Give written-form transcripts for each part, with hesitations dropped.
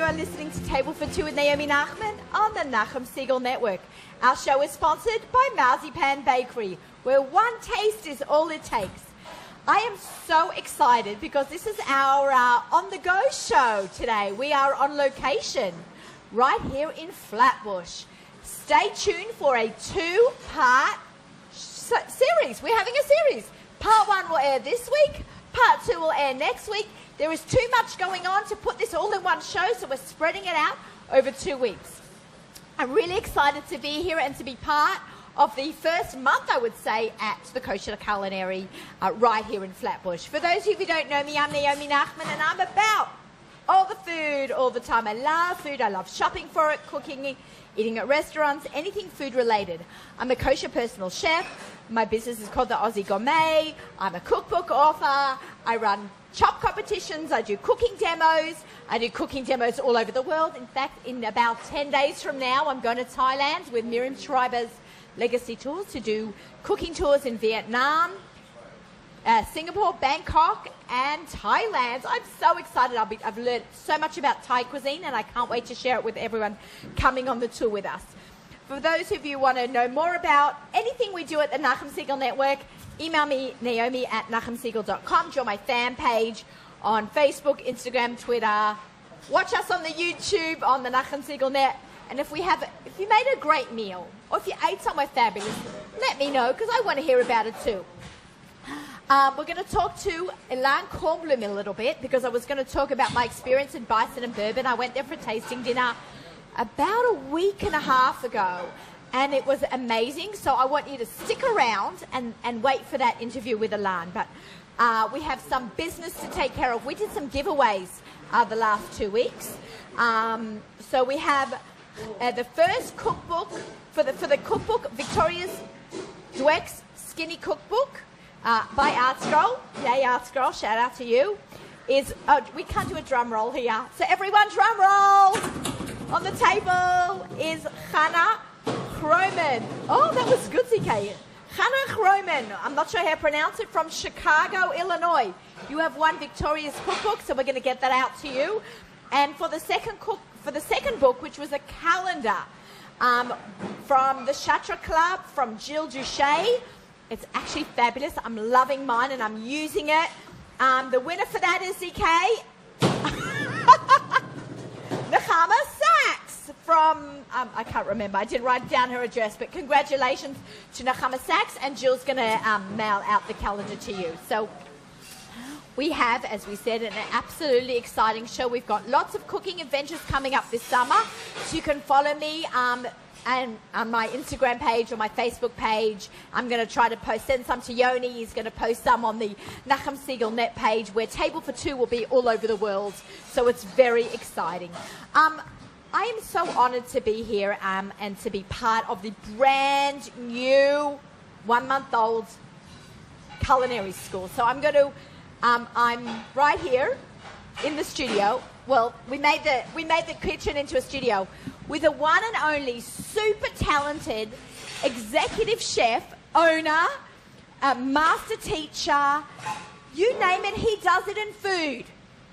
are listening to Table for Two with Naomi Nachman on the Nachum Siegel Network. Our show is sponsored by Marzipan Bakery, where one taste is all it takes. I am so excited because this is our on-the-go show today. We are on location right here in Flatbush. Stay tuned for a two-part series. We're having a series. Part one will air this week. Part two will air next week. There is too much going on to put this all in one show, so we're spreading it out over 2 weeks. I'm really excited to be here and to be part of the first month, I would say, at the Culinary right here in Flatbush. For those of you who don't know me, I'm Naomi Nachman, and I'm about all the food all the time. I love food. I love shopping for it, cooking it, eating at restaurants, anything food related. I'm a kosher personal chef. My business is called the Aussie Gourmet. I'm a cookbook author. I run chop competitions. I do cooking demos. I do cooking demos all over the world. In fact, in about 10 days from now, I'm going to Thailand with Miriam Schreiber's Legacy Tours to do cooking tours in Vietnam, Singapore, Bangkok, and Thailand. I'm so excited. I've learned so much about Thai cuisine, and I can't wait to share it with everyone coming on the tour with us. For those of you who want to know more about anything we do at the Nachum Siegel Network, email me, naomi@nachumsiegel.com. Join my fan page on Facebook, Instagram, Twitter. Watch us on the YouTube on the Nachum Siegel Net. And if you made a great meal, or if you ate somewhere fabulous, let me know, because I want to hear about it too. We're going to talk to Ilan Kornblum a little bit, because I was going to talk about my experience in Bison and Bourbon. I went there for a tasting dinner about a week and a half ago, and it was amazing. So I want you to stick around and wait for that interview with Ilan. But we have some business to take care of. We did some giveaways the last 2 weeks. So we have the first cookbook for the cookbook, Victoria's Dweck's Skinny Cookbook by Art Scroll. Yay, Art Scroll, shout out to you. We can't do a drum roll here. So everyone, drum roll! On the table is Hannah Kroman. Oh, that was good, ZK. Hannah Kroman, I'm not sure how to pronounce it, from Chicago, Illinois. You have won Victoria's cookbook, so we're going to get that out to you. And for the second book, which was a calendar from the Chatra Club, from Jill Duché. It's actually fabulous. I'm loving mine, and I'm using it. The winner for that is ZK. Nechama Sachs from, I can't remember. I didn't write down her address, but congratulations to Nechama Sachs, and Jill's going to mail out the calendar to you. So we have, as we said, an absolutely exciting show. We've got lots of cooking adventures coming up this summer. So you can follow me and on my Instagram page or my Facebook page. I'm going to try to send some to Yoni. He's going to post some on the Nachum Siegel Net page, where Table for Two will be all over the world. So it's very exciting. I am so honored to be here and to be part of the brand new 1-month-old culinary school. So I'm right here in the studio. Well, we made the kitchen into a studio with a one and only super talented executive chef, owner, master teacher, you name it, he does it in food.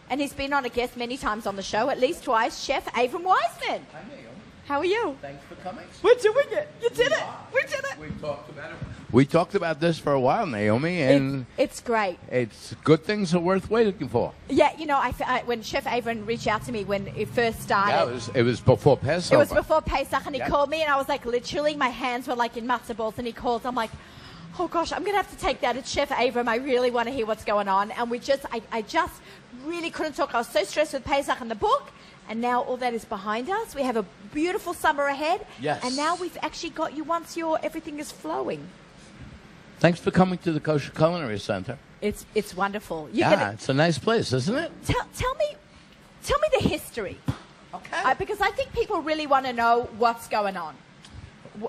And he's been on a guest many times on the show, at least twice, Chef Avram Wiseman. Hi, Naomi. How are you? Thanks for coming. We're doing it. You did it. We did it. We've talked about it. We talked about this for a while, Naomi, and it's great. It's good things are worth waiting for. Yeah, you know, when Chef Avram reached out to me when it first started. Yeah, it was before Passover. It was before Pesach, and he called me, and I was like, literally, my hands were like in matzo balls, and he called. I'm like, oh gosh, I'm going to have to take that. It's Chef Avram. I really want to hear what's going on. And I just really couldn't talk. I was so stressed with Pesach and the book. And now all that is behind us. We have a beautiful summer ahead. Yes. And now we've actually got you once everything is flowing. Thanks for coming to the Kosher Culinary Center. It's wonderful. It's a nice place, isn't it? Tell me the history. Okay. Because I think people really want to know what's going on.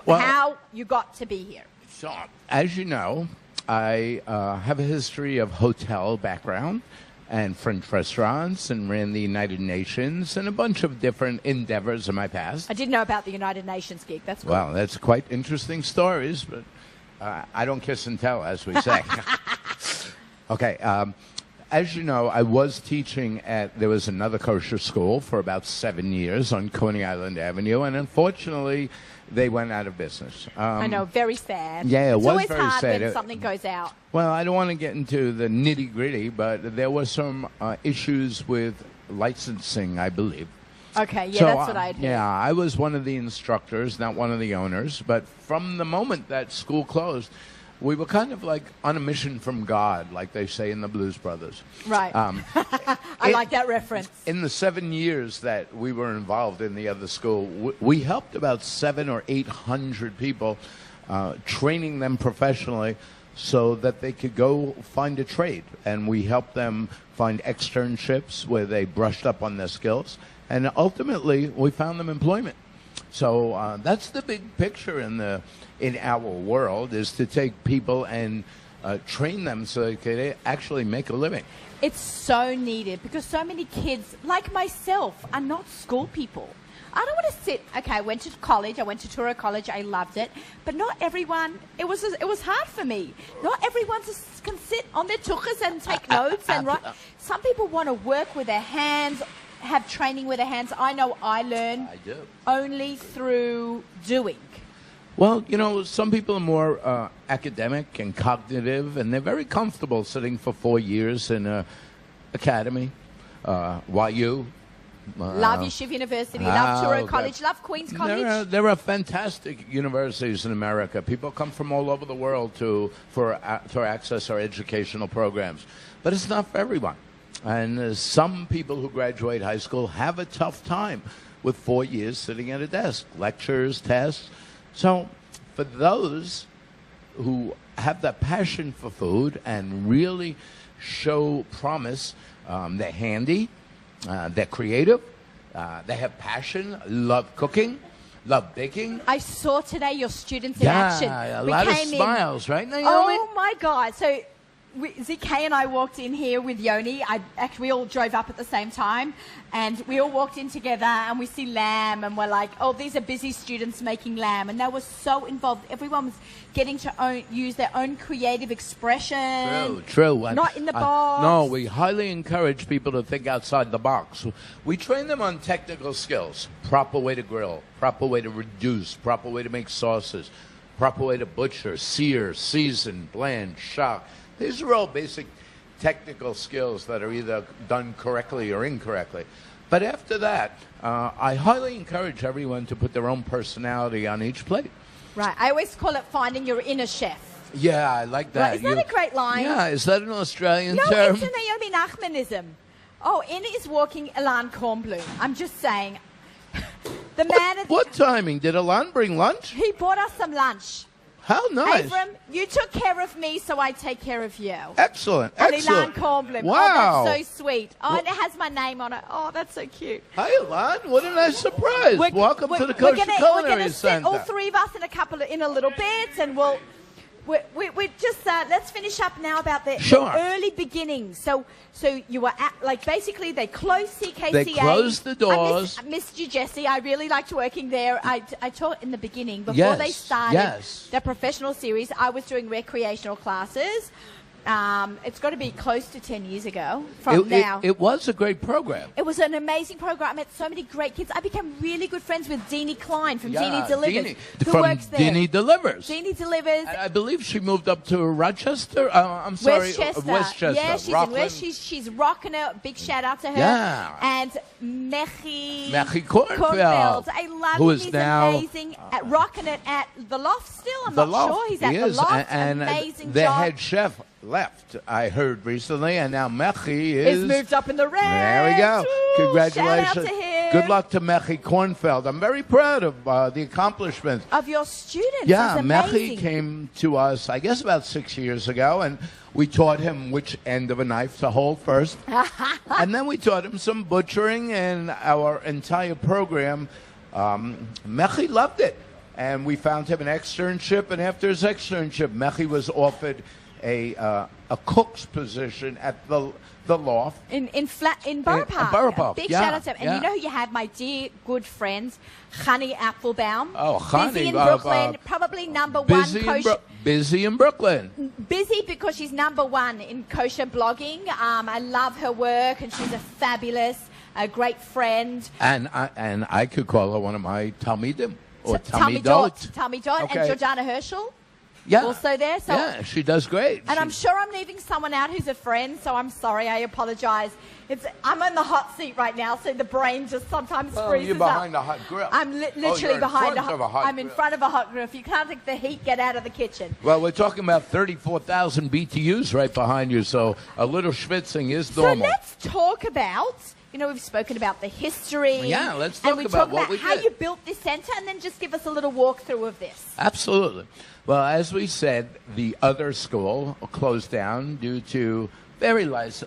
Well, how you got to be here. So, as you know, I have a history of hotel background and French restaurants, and ran the United Nations and a bunch of different endeavors in my past. I didn't know about the United Nations gig. That's cool. Well, that's quite interesting stories, but I don't kiss and tell, as we say. Okay. as you know, I was teaching there was another kosher school for about 7 years on Coney Island Avenue, and unfortunately, they went out of business. I know, very sad. Yeah, it's was always very hard sad. when something goes out. Well, I don't want to get into the nitty-gritty, but there were some issues with licensing, I believe. Okay, yeah, So, that's what I had heard. Yeah, I was one of the instructors, not one of the owners. But from the moment that school closed, we were kind of like on a mission from God, like they say in the Blues Brothers. Right. I like that reference. In the 7 years that we were involved in the other school, we helped about 700 or 800 people, training them professionally so that they could go find a trade. And we helped them find externships where they brushed up on their skills. And ultimately, we found them employment. So that's the big picture in our world, is to take people and train them so they can actually make a living. It's so needed because so many kids, like myself, are not school people. I don't want to sit. Okay, I went to college. I went to Touro College. I loved it, but not everyone. It was hard for me. Not everyone can sit on their tuchas and take notes and write. Some people want to work with their hands, have training with their hands. I know I learn only through doing. Well, you know, some people are more academic and cognitive, and they're very comfortable sitting for 4 years in an academy, YU. Love Yeshiva University, love Touro College, love Queen's College. There are fantastic universities in America. People come from all over the world to access our educational programs. But it's not for everyone. And some people who graduate high school have a tough time with 4 years sitting at a desk, lectures, tests. So for those who have that passion for food and really show promise, they're handy, they're creative, they have passion, love cooking, love baking. I saw today your students in action. Yeah, a lot of smiles, right, Naomi? Oh, my God. So ZK and I walked in here with Yoni. We all drove up at the same time, and we all walked in together, and we see lamb, and we're like, oh, these are busy students making lamb. And they were so involved. Everyone was getting to use their own creative expression. True. Not in the box. No, we highly encourage people to think outside the box. We train them on technical skills, proper way to grill, proper way to reduce, proper way to make sauces, proper way to butcher, sear, season, bland, shock. These are all basic technical skills that are either done correctly or incorrectly. But after that, I highly encourage everyone to put their own personality on each plate. Right. I always call it finding your inner chef. Yeah, I like that. Right. Isn't that a great line? Yeah, is that an Australian term? No, it's a Naomi Nachmanism. Oh, in is walking Elan Kornblum. I'm just saying. The man... What timing? Did Elan bring lunch? He bought us some lunch. How nice. Avram, you took care of me, so I take care of you. Excellent. And Elan Kornblum. Wow. Oh, that's so sweet. Oh, and it has my name on it. Oh, that's so cute. Hi, Elan. What a nice surprise. Welcome to the Kosher Culinary Center. We're going to sit, all three of us, in a little bit, and we just let's finish up now about the early beginnings. So you were basically they closed CKCA. They closed the doors. I missed you, Jesse. I really liked working there. I taught in the beginning before they started their professional series. I was doing recreational classes. It's got to be close to 10 years ago from now. It was a great program. It was an amazing program. I met so many great kids. I became really good friends with Deanie Klein from Deanie Delivers. Who works there. Deanie Delivers. Deanie Delivers. I believe she moved up to Rochester. I'm sorry, Westchester. Yeah, she's in West. She's rocking it. Big shout out to her. Yeah. And Mechi Kornfeld. I love who him. Is He's now amazing at rocking it at the Loft still. I'm not sure. He's at the Loft. And amazing the job. head chef left, I heard recently, and now Mechi is moved up in the ranks. There we go. Woo, congratulations. shout out to him. Good luck to Mechi Kornfeld. I'm very proud of the accomplishments of your students. Yeah, That's Mechi came to us, I guess, about 6 years ago, and we taught him which end of a knife to hold first. And then we taught him some butchering, and our entire program, Mechi loved it. And we found him an externship, and after his externship, Mechi was offered a cook's position at the loft in Borough Park. Borough Park. Big Yeah, shout out to him. And yeah. you know who you have? My dear good friend, Honey Applebaum. Oh, Busy Honey, in Brooklyn, probably number one kosher. Busy in Brooklyn. Busy because she's number one in kosher blogging. I love her work, and she's a great friend. And I could call her one of my Talmidim or Talmidot. Okay. And Georgiana Herschel. Yeah. Also there. So, yeah, she does great. And I'm sure I'm leaving someone out who's a friend, so I'm sorry. I apologize. I'm on the hot seat right now, so the brain just sometimes freezes you're behind up. a hot grill. I'm literally you're behind in front of a hot I'm in grill. front of a hot grill. If you can't take the heat, get out of the kitchen. Well, we're talking about 34,000 BTUs right behind you, so a little schwitzing is normal. So let's talk about, we've spoken about the history. Yeah, let's talk about what we how did. you built this center, and then just give us a little walkthrough of this. Absolutely. Well, as we said, the other school closed down due to various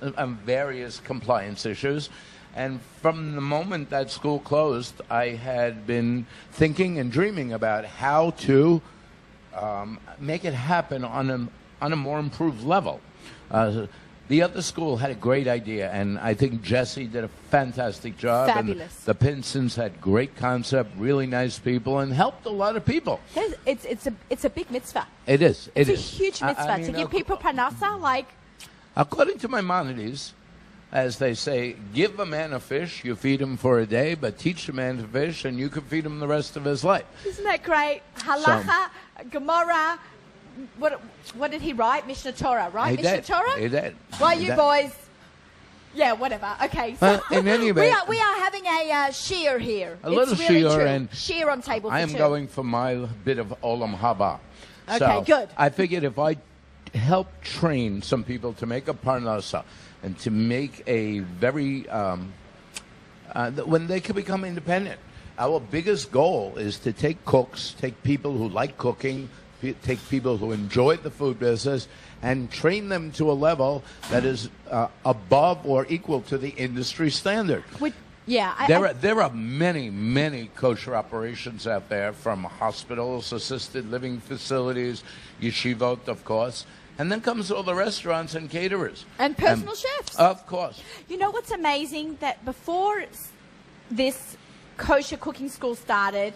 compliance issues. And from the moment that school closed, I had been thinking and dreaming about how to make it happen on a more improved level. The other school had a great idea, and I think Jesse did a fantastic job. Fabulous. And the Pinsons had great concept, really nice people, and helped a lot of people. It's a big mitzvah. It is. It's a huge mitzvah. I mean, to give people parnasa, like... According to Maimonides, as they say, give a man a fish, you feed him for a day, but teach a man to fish, and you can feed him the rest of his life. Isn't that great? Halacha, Gemara... What did he write? Mishnah Torah, right? Mishnah Torah? He did. Well, you boys... Yeah, whatever. Okay, so in any event, we are having a shear here. A little it's really shear, true. and shear on table for I am two. going for my bit of Olam Haba. Okay, So good. I figured if I help train some people to make a parnasa and to make a very... when they can become independent. Our biggest goal is to take cooks, take people who like cooking, take people who enjoy the food business, and train them to a level that is above or equal to the industry standard. There are many, many kosher operations out there, from hospitals, assisted living facilities, yeshivot, of course, and then comes all the restaurants and caterers. And personal chefs. Of course. You know what's amazing? That before this kosher cooking school started,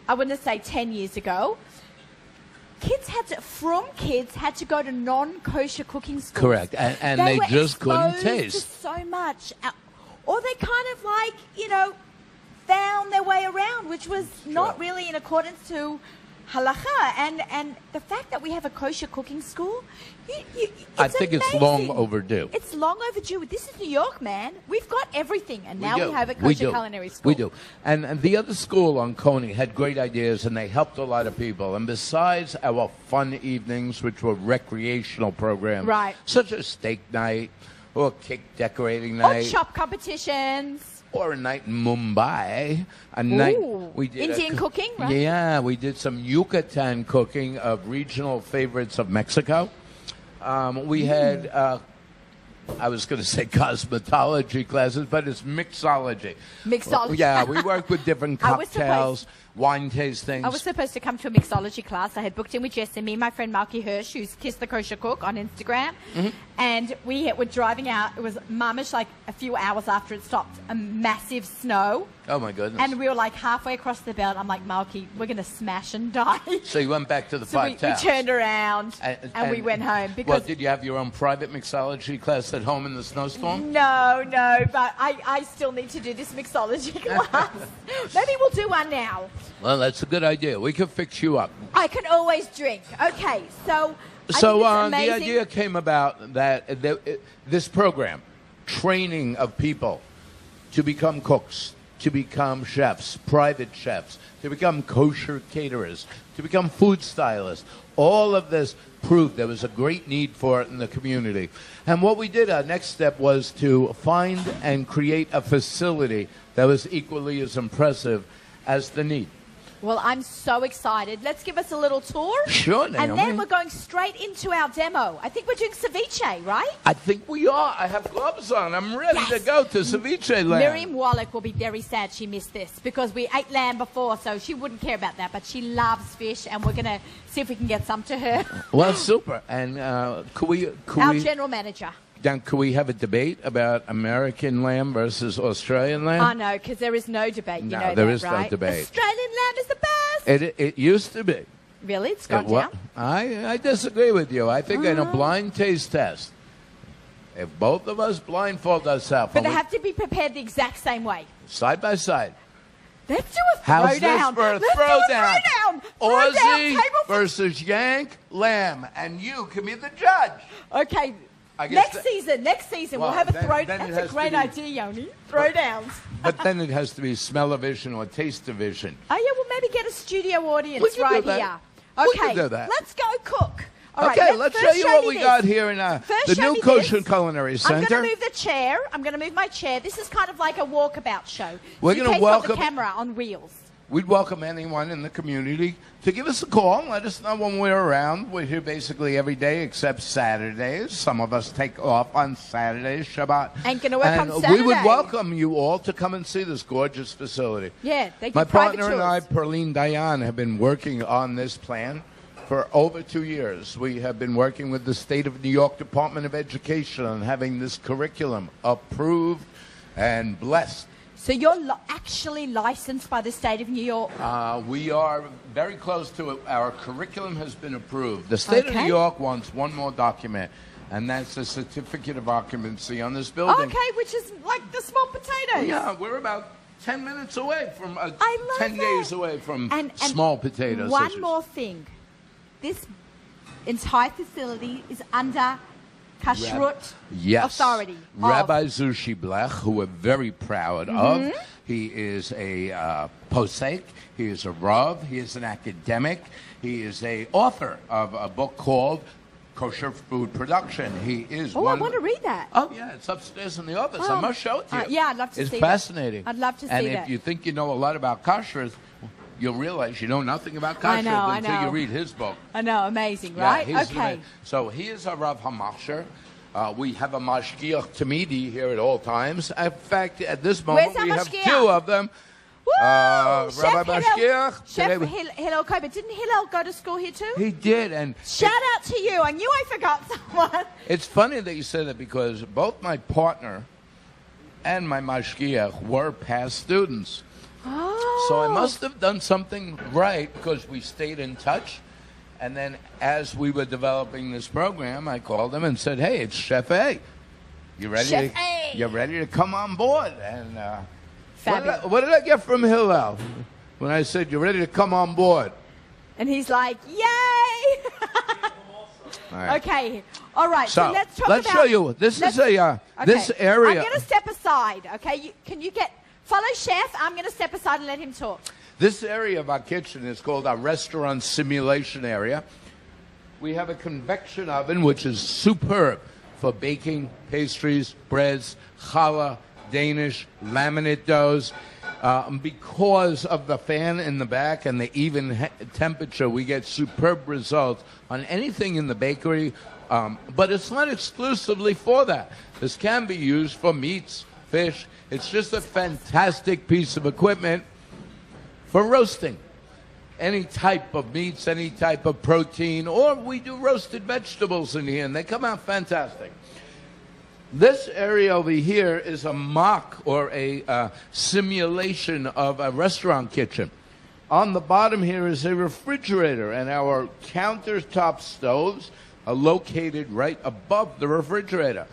I wouldn't say 10 years ago, kids had to go to non-kosher cooking schools. Correct. And they just couldn't taste. To so much. Or they kind of found their way around, which was not really in accordance to halacha. And the fact that we have a kosher cooking school, I think it's long overdue. It's long overdue. This is New York, man. We've got everything, and now we have a kosher culinary school. We do. And the other school on Coney had great ideas, and they helped a lot of people. And besides our fun evenings, which were recreational programs, right, such as steak night or cake decorating night, or chop competitions. Or a night in Mumbai, night we did Indian cooking, right? Yeah, we did some Yucatan cooking of regional favorites of Mexico. We had, I was going to say cosmetology classes, but it's mixology. Mixology. Yeah, we work with different cocktails, wine tastings. I was supposed to come to a mixology class. I had booked in with Jess and me, my friend Malky Hirsch, who's Kiss the Kosher Cook on Instagram. Mm-hmm. And we were driving out. It was mamish like a few hours after it stopped. A massive snow. Oh, my goodness. And we were like halfway across the belt. I'm like, Malky, we're going to smash and die. So you went back to the so Five Towns. We turned around and we went home. Well, did you have your own private mixology class at home in the snowstorm? No, but I still need to do this mixology class. Maybe we'll do one now. Well, that's a good idea. We could fix you up. I can always drink. Okay, so the idea came about that this program, training of people to become cooks, to become chefs, private chefs, to become kosher caterers, to become food stylists. All of this proved there was a great need for it in the community. And what we did, our next step was to find and create a facility that was equally as impressive as the need. Well, I'm so excited. Let's give us a little tour. Sure, Naomi. And then we're going straight into our demo. I think we're doing ceviche, right? I think we are. I have gloves on. I'm ready to go to ceviche land. Miriam Wallach will be very sad she missed this because we ate lamb before, so she wouldn't care about that. But she loves fish, and we're going to see if we can get some to her. Well, super. And could we... Our general manager. Then could we have a debate about American lamb versus Australian lamb? Oh, no, because there is no debate. You know there that, is right? no debate. Australian lamb is the best. It used to be. Really? It's gone down? I disagree with you. I think in a blind taste test, if both of us blindfold ourselves... But they have to be prepared the exact same way. Side by side. Let's do a How's throwdown. this for a Let's throwdown? do a throwdown. Aussie versus Yank lamb. And you can be the judge. Okay. Next season, we'll have a throwdown. That's a great idea, Yoni. Throwdowns. But then it has to be smell-o-vision or taste-o-vision. Oh, yeah, well, maybe get a studio audience right here. Okay, we can do that. Let's go cook. All right, okay, let's show you what we got here in the new Kosher Culinary Center. I'm going to move the chair. I'm going to move my chair. This is kind of like a walkabout show. We're going to welcome the camera on wheels. We'd welcome anyone in the community to give us a call. Let us know when we're around. We're here basically every day except Saturdays. Some of us take off on Saturdays, Shabbat. Ain't going to work on Saturday. We would welcome you all to come and see this gorgeous facility. Yeah, they My partner and I, Perline Dayan, have been working on this plan for over 2 years. We have been working with the State of New York Department of Education on having this curriculum approved and blessed. So you're actually licensed by the State of New York? We are very close to it. Our curriculum has been approved. The State of New York wants one more document, and that's a certificate of occupancy on this building. Okay, which is like the small potatoes. Yeah, we're about 10 minutes away from, 10 that. days away from small potatoes. One more thing. This entire facility is under Kashrut authority. Rabbi Sushi Blech, who we're very proud of. He is a posek. He is a rav. He is an academic. He is a author of a book called Kosher Food Production. He is I want to read that. Oh, yeah, it's upstairs in the office. I must show it to you. Yeah, I'd love to see it. It's fascinating. I'd love to see that. And that. if you think you know a lot about kashrut, you'll realize you know nothing about kashrut until you read his book. I know, amazing, right? Okay. So he is a Rav HaMachsher. We have a mashgiach tamidi here at all times. In fact, at this moment, we have two of them. Woo! Rabbi Mashgiach. Chef Hillel Kober. Didn't Hillel go to school here too? He did. And shout out to you. I knew I forgot someone. It's funny that you said that because both my partner and my mashgiach were past students. Oh. So I must have done something right because we stayed in touch. And then as we were developing this program, I called him and said, hey, it's Chef A. You ready you're ready to come on board? And what did I get from Hillel when I said, you're ready to come on board? And he's like, yay! All right. Okay. All right. So let's talk let's show you. This is this area. I'm going to step aside. Okay. Can you follow Chef? I'm going to step aside and let him talk. This area of our kitchen is called our restaurant simulation area. We have a convection oven, which is superb for baking pastries, breads, challah, Danish, laminate doughs. Because of the fan in the back and the even temperature, we get superb results on anything in the bakery. But it's not exclusively for that. This can be used for meats, fish. It's just a fantastic piece of equipment for roasting any type of meats, any type of protein, or we do roasted vegetables in here, and they come out fantastic. This area over here is a mock or a simulation of a restaurant kitchen. On the bottom here is a refrigerator, and our countertop stoves are located right above the refrigerator.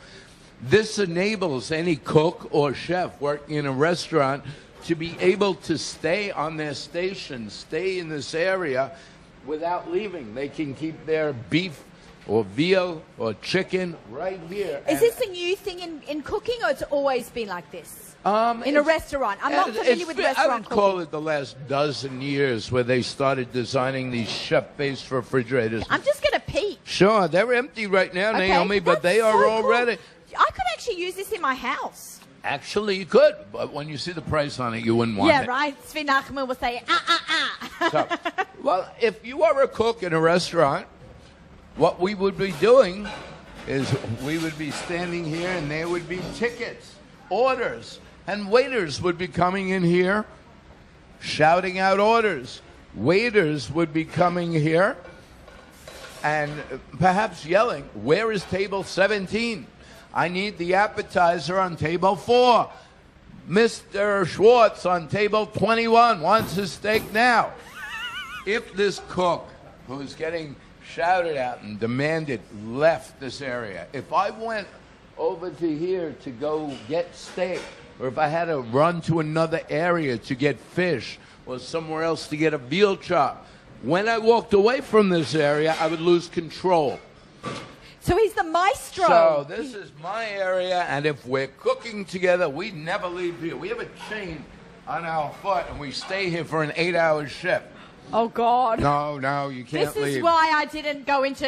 This enables any cook or chef working in a restaurant to be able to stay on their station, stay in this area without leaving. They can keep their beef or veal or chicken right here. Is this a new thing in cooking, or it's always been like this? In a restaurant? I'm not familiar with restaurant I would call it the last dozen years where they started designing these chef-based refrigerators. I'm just going to peek. Sure, they're empty right now, Naomi, but they are all ready. I could actually use this in my house. Actually, you could, but when you see the price on it, you wouldn't want it. Yeah, right. Sven Nachman will say, So, well, if you are a cook in a restaurant, what we would be doing is we would be standing here and there would be tickets, orders, and waiters would be coming in here shouting out orders. Waiters would be coming here and perhaps yelling, "Where is table 17? I need the appetizer on table 4. Mr. Schwartz on table 21 wants his steak now." If this cook who is getting shouted at and demanded left this area, if I went over to here to go get steak, or if I had to run to another area to get fish, or somewhere else to get a veal chop, when I walked away from this area, I would lose control. So he's the maestro. So this is my area, and if we're cooking together, we never leave here. We have a chain on our foot, and we stay here for an 8-hour shift. Oh, God. No, you can't leave. This is why I didn't go into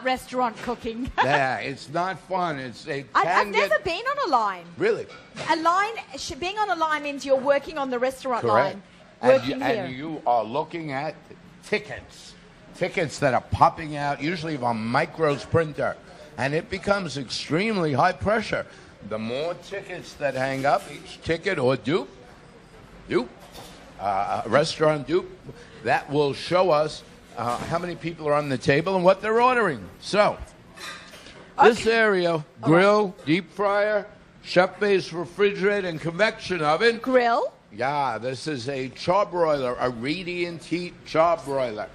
restaurant cooking. Yeah, it's not fun. I've never been on a line. Really? Being on a line means you're working on the restaurant Correct. line. Working here. And you are looking at tickets that are popping out, usually of a micros printer, and it becomes extremely high pressure. The more tickets that hang up, each ticket or dupe, restaurant dupe, that will show us how many people are on the table and what they're ordering. So, this area, grill, deep fryer, chef-based refrigerator, and convection oven. Grill? Yeah, this is a charbroiler, a radiant heat charbroiler.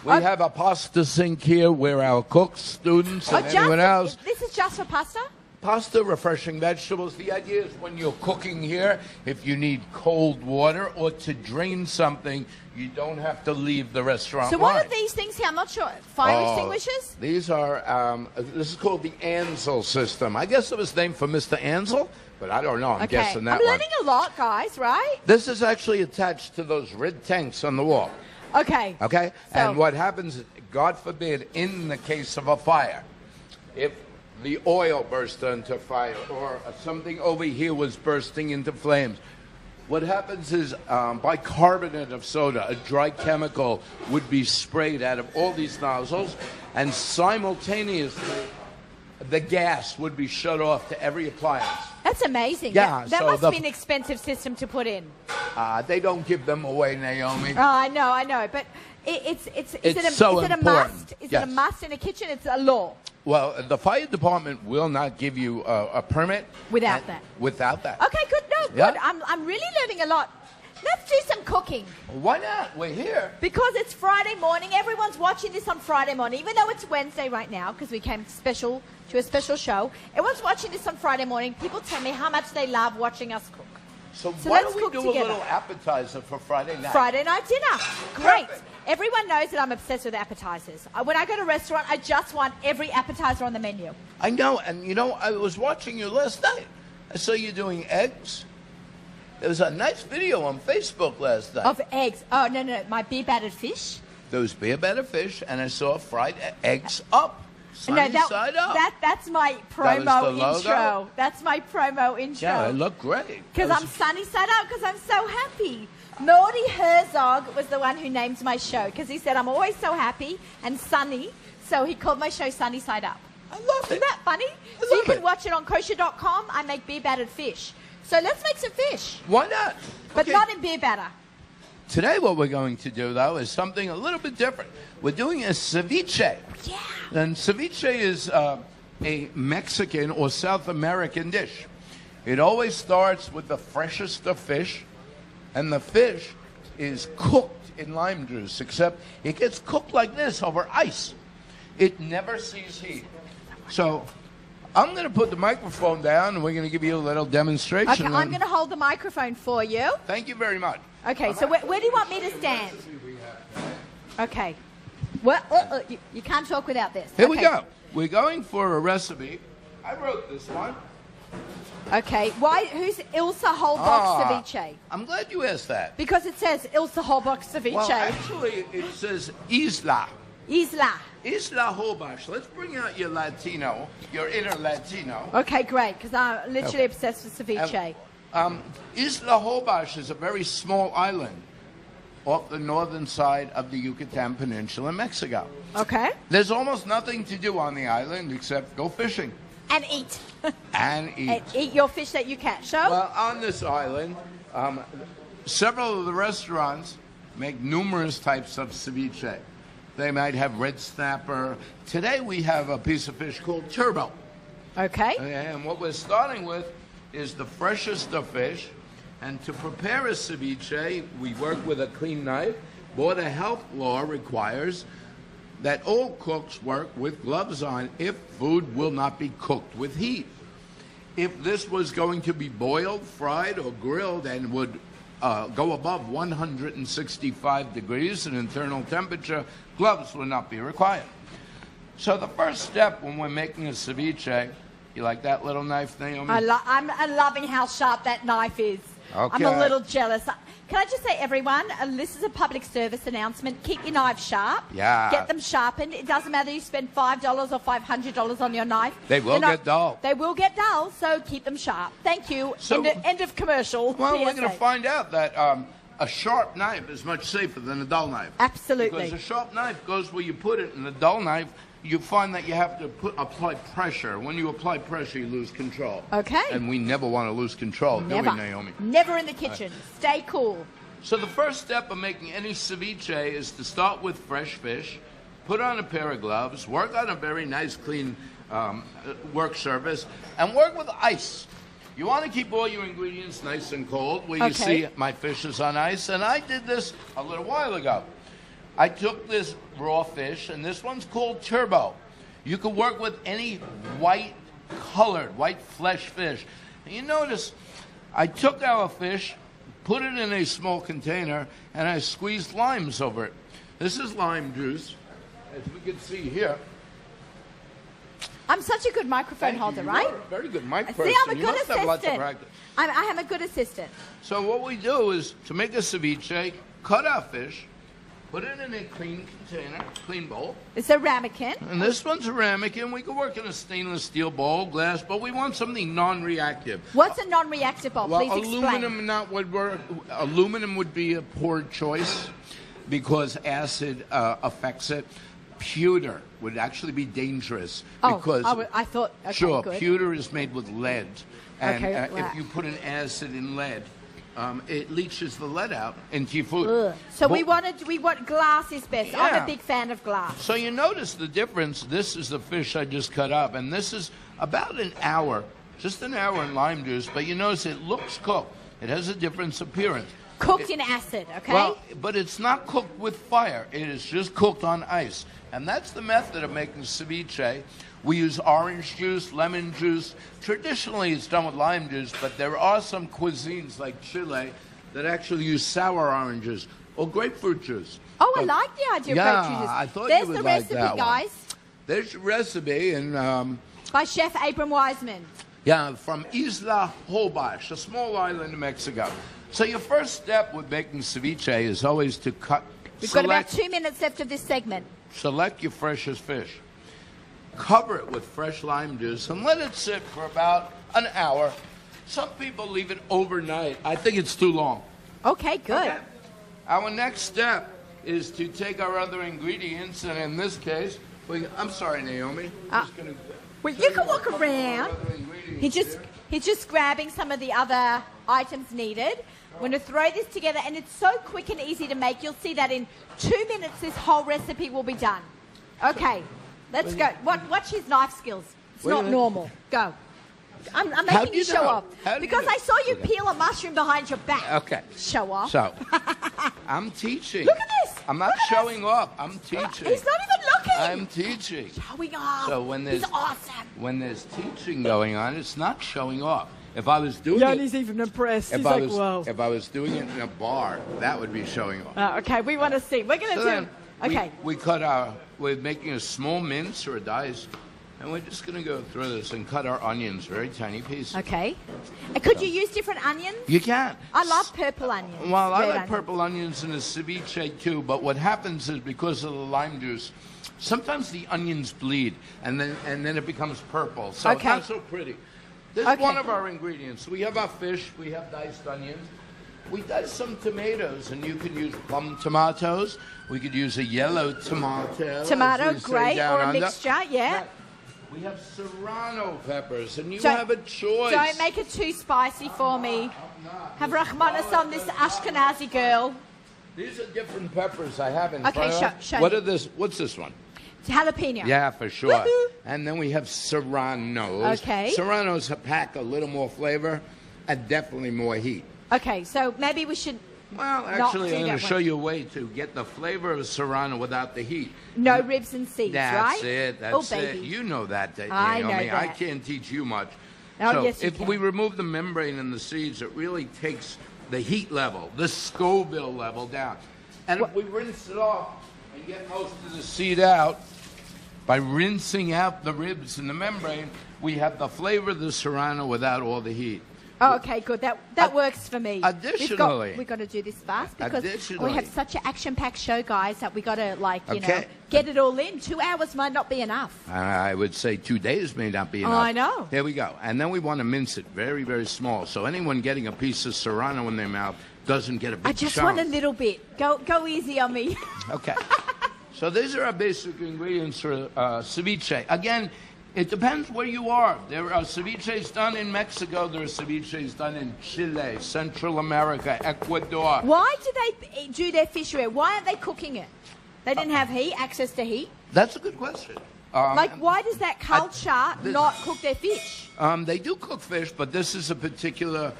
We have a pasta sink here where our cooks, students, and anyone else. This is just for pasta? Pasta, refreshing vegetables. The idea is when you're cooking here, if you need cold water or to drain something, you don't have to leave the restaurant So what are these things here? I'm not sure. Fire extinguishers? These are, this is called the Ansel system. I guess it was named for Mr. Ansel, but I don't know. I'm guessing that I'm learning a lot, guys, right? This is actually attached to those red tanks on the wall. Okay. Okay? So, and what happens, God forbid, in the case of a fire, if the oil burst into fire or something over here was bursting into flames, what happens is bicarbonate of soda, a dry chemical, would be sprayed out of all these nozzles, and simultaneously the gas would be shut off to every appliance. That's amazing. Yeah, that so must be an expensive system to put in. They don't give them away, Naomi. Oh, I know. But is it a must? Is it a must in a kitchen? It's a law. Well, the fire department will not give you a permit without that. Without that. Okay, good. No, good. I'm really learning a lot. Let's do some cooking. Why not? We're here. Because it's Friday morning. Everyone's watching this on Friday morning, even though it's Wednesday right now, because we came to a special show. Everyone's watching this on Friday morning. People tell me how much they love watching us cook. So why don't we do a little appetizer for Friday night? Friday night dinner. Great. Perfect. Everyone knows that I'm obsessed with appetizers. When I go to a restaurant, I just want every appetizer on the menu. I know. And, I was watching you last night. I saw you doing eggs. There was a nice video on Facebook last night. Of eggs. Oh, no. My beer-battered fish. Those beer-battered fish, and I saw fried eggs up. Sunny side up. That's my promo intro. That's my promo intro. Yeah, it looked great. Because I'm sunny side up because I'm so happy. Morty Herzog was the one who named my show because he said I'm always so happy and sunny, so he called my show Sunny Side Up. I love it. Isn't that funny? So you can watch it on kosher.com. I make beer-battered fish. So let's make some fish. Why not? But not in beer batter. Today what we're going to do, though, is something a little bit different. We're doing a ceviche. Yeah. And ceviche is a Mexican or South American dish. It always starts with the freshest of fish, and the fish is cooked in lime juice, except it gets cooked like this over ice. It never sees heat. So I'm going to put the microphone down, and we're going to give you a little demonstration. Okay, I'm going to hold the microphone for you. Thank you very much. Okay, so where do you want me to stand? Okay. Well, you can't talk without this. Here we go. We're going for a recipe. I wrote this one. Okay. Who's Ilsa Holbox ceviche? I'm glad you asked that. Because it says Ilsa Holbox ceviche. Well, actually, it says Isla Isla Holbox. Let's bring out your Latino, your inner Latino. Okay, great, because I'm literally obsessed with ceviche. Isla Holbox is a very small island off the northern side of the Yucatan Peninsula in Mexico. Okay. There's almost nothing to do on the island except go fishing. And eat. And eat. And eat your fish that you catch. So? Well, on this island, several of the restaurants make numerous types of ceviche. They might have red snapper. Today we have a piece of fish called turbo. Okay. And what we're starting with is the freshest of fish. And to prepare a ceviche, we work with a clean knife. Border health law requires that all cooks work with gloves on if food will not be cooked with heat. If this was going to be boiled, fried, or grilled and would go above 165 degrees in internal temperature, gloves would not be required. So the first step when we're making a ceviche, you like that little knife, Naomi? I'm loving how sharp that knife is. Okay. I'm a little jealous. Can I just say, everyone, this is a public service announcement. Keep your knives sharp. Yeah. Get them sharpened. It doesn't matter if you spend $5 or $500 on your knife. They will get dull. They will get dull, so keep them sharp. Thank you. So, end of commercial. Well, PSA. we're going to find out that a sharp knife is much safer than a dull knife. Absolutely. Because a sharp knife goes where you put it, and a dull knife, you find that you have to apply pressure. When you apply pressure, you lose control. Okay. And we never want to lose control, Never. do we, Naomi? Never in the kitchen. Stay cool. So the first step of making any ceviche is to start with fresh fish, put on a pair of gloves, work on a very nice, clean work surface, and work with ice. You want to keep all your ingredients nice and cold. Where you see my fish is on ice, and I did this a little while ago. I took this raw fish, and this one's called turbo. You can work with any white flesh fish. And you notice I took our fish, put it in a small container, and I squeezed limes over it. This is lime juice, as we can see here. I'm such a good microphone holder, right? You're a very good mic person. See, I'm a You good must have lots of assistant. practice. I am a good assistant. So what we do is, to make a ceviche, cut our fish, put it in a clean container, clean bowl. It's a ramekin. And this one's a ramekin. We can work in a stainless steel bowl, glass, but we want something non-reactive. What's a non-reactive bowl? Well, Please explain. Aluminum would be a poor choice because acid affects it. Pewter would actually be dangerous because I thought. Okay, sure, good. pewter is made with lead, and Okay, if you put an acid in lead, it leaches the lead out into your food. Ugh. So we want glass is best. I'm Yeah. a big fan of glass. So you notice the difference. This is the fish I just cut up, and this is about an hour, just an hour in lime juice. But you notice it looks cooked. It has a different appearance. Cooked in acid, okay? Well, but it's not cooked with fire. It is just cooked on ice. And that's the method of making ceviche. We use orange juice, lemon juice. Traditionally, it's done with lime juice, but there are some cuisines like Chile that actually use sour oranges or grapefruit juice. Oh, I like the idea of grapefruit juice. I thought There's you would the like recipe, that one. guys, There's your recipe, and by Chef Abram Wiseman. from Isla Holbox, a small island in Mexico. So your first step with making ceviche is always to We've got about 2 minutes left of this segment. Select your freshest fish. Cover it with fresh lime juice and let it sit for about an hour. Some people leave it overnight. I think it's too long. Okay, good. Okay. Our next step is to take our other ingredients, and in this case, I'm sorry, Naomi. I'm just gonna Well, you can walk around. other ingredients He's just grabbing some of the other items needed. We're going to throw this together, and it's so quick and easy to make. You'll see that in 2 minutes, this whole recipe will be done. Okay, let's go. Watch his knife skills. It's Wait a not minute. normal. Go. I'm How making do you you show know? off. How do you Because know? I saw you Okay. peel a mushroom behind your back. Okay. Show off. So, I'm teaching. Look at this. I'm not Look at showing off. I'm teaching. He's not even looking. I'm teaching. Showing off. So when He's there's awesome. when there's teaching going on, it's not showing off. If I was doing Yanni's even impressed. He's like, wow. if I was doing it in a bar, that would be showing off. Okay, we want to see. We're going to So do. then Okay. we're making a small mince or a dice. And we're just going to go through this and cut our onions very tiny pieces. Okay. Could you use different onions? You can. I love purple onions. Well, I red like onions. purple onions in a ceviche too, but what happens is because of the lime juice, sometimes the onions bleed and then it becomes purple. So it's not so pretty. This is one of our ingredients. We have our fish, we have diced onions. We dice some tomatoes, and you could use plum tomatoes. We could use a yellow tomato. Tomato, great, or a mixture, yeah. We have serrano peppers, and you have a choice. Don't make it too spicy for me. Have Rahmanas on this Ashkenazi girl. These are different peppers I have in front of us. Show What are this? What's this one? It's jalapeno. Yeah, for sure. Woohoo. And then we have serranos. Okay. Serranos pack a little more flavor and definitely more heat. Okay, so maybe we should. Well, actually, I'm going to show you a way to get the flavor of serrano without the heat. No ribs and seeds, right? That's it. That's it. You know that. I know that. I can't teach you much. Oh, so yes, if we remove the membrane and the seeds, it really takes the heat level, the Scoville level down. And if we rinse it off and get most of the seed out, by rinsing out the ribs and the membrane, we have the flavor of the serrano without all the heat. Oh, okay, good. That works for me. Additionally, we've got to do this fast because we have such an action-packed show, guys, that we got to get it all in. 2 hours might not be enough. I would say 2 days may not be enough. I know. There we go. And then we want to mince it very, very small, so anyone getting a piece of serrano in their mouth doesn't get a big I just chunk. want a little bit. Go easy on me. Okay. So these are our basic ingredients for ceviche. Again, it depends where you are. There are ceviches done in Mexico. There are ceviches done in Chile, Central America, Ecuador. Why do they do their fish rare? Why aren't they cooking it? They didn't have access to heat? That's a good question. Why does that culture not cook their fish? They do cook fish, but this is a particular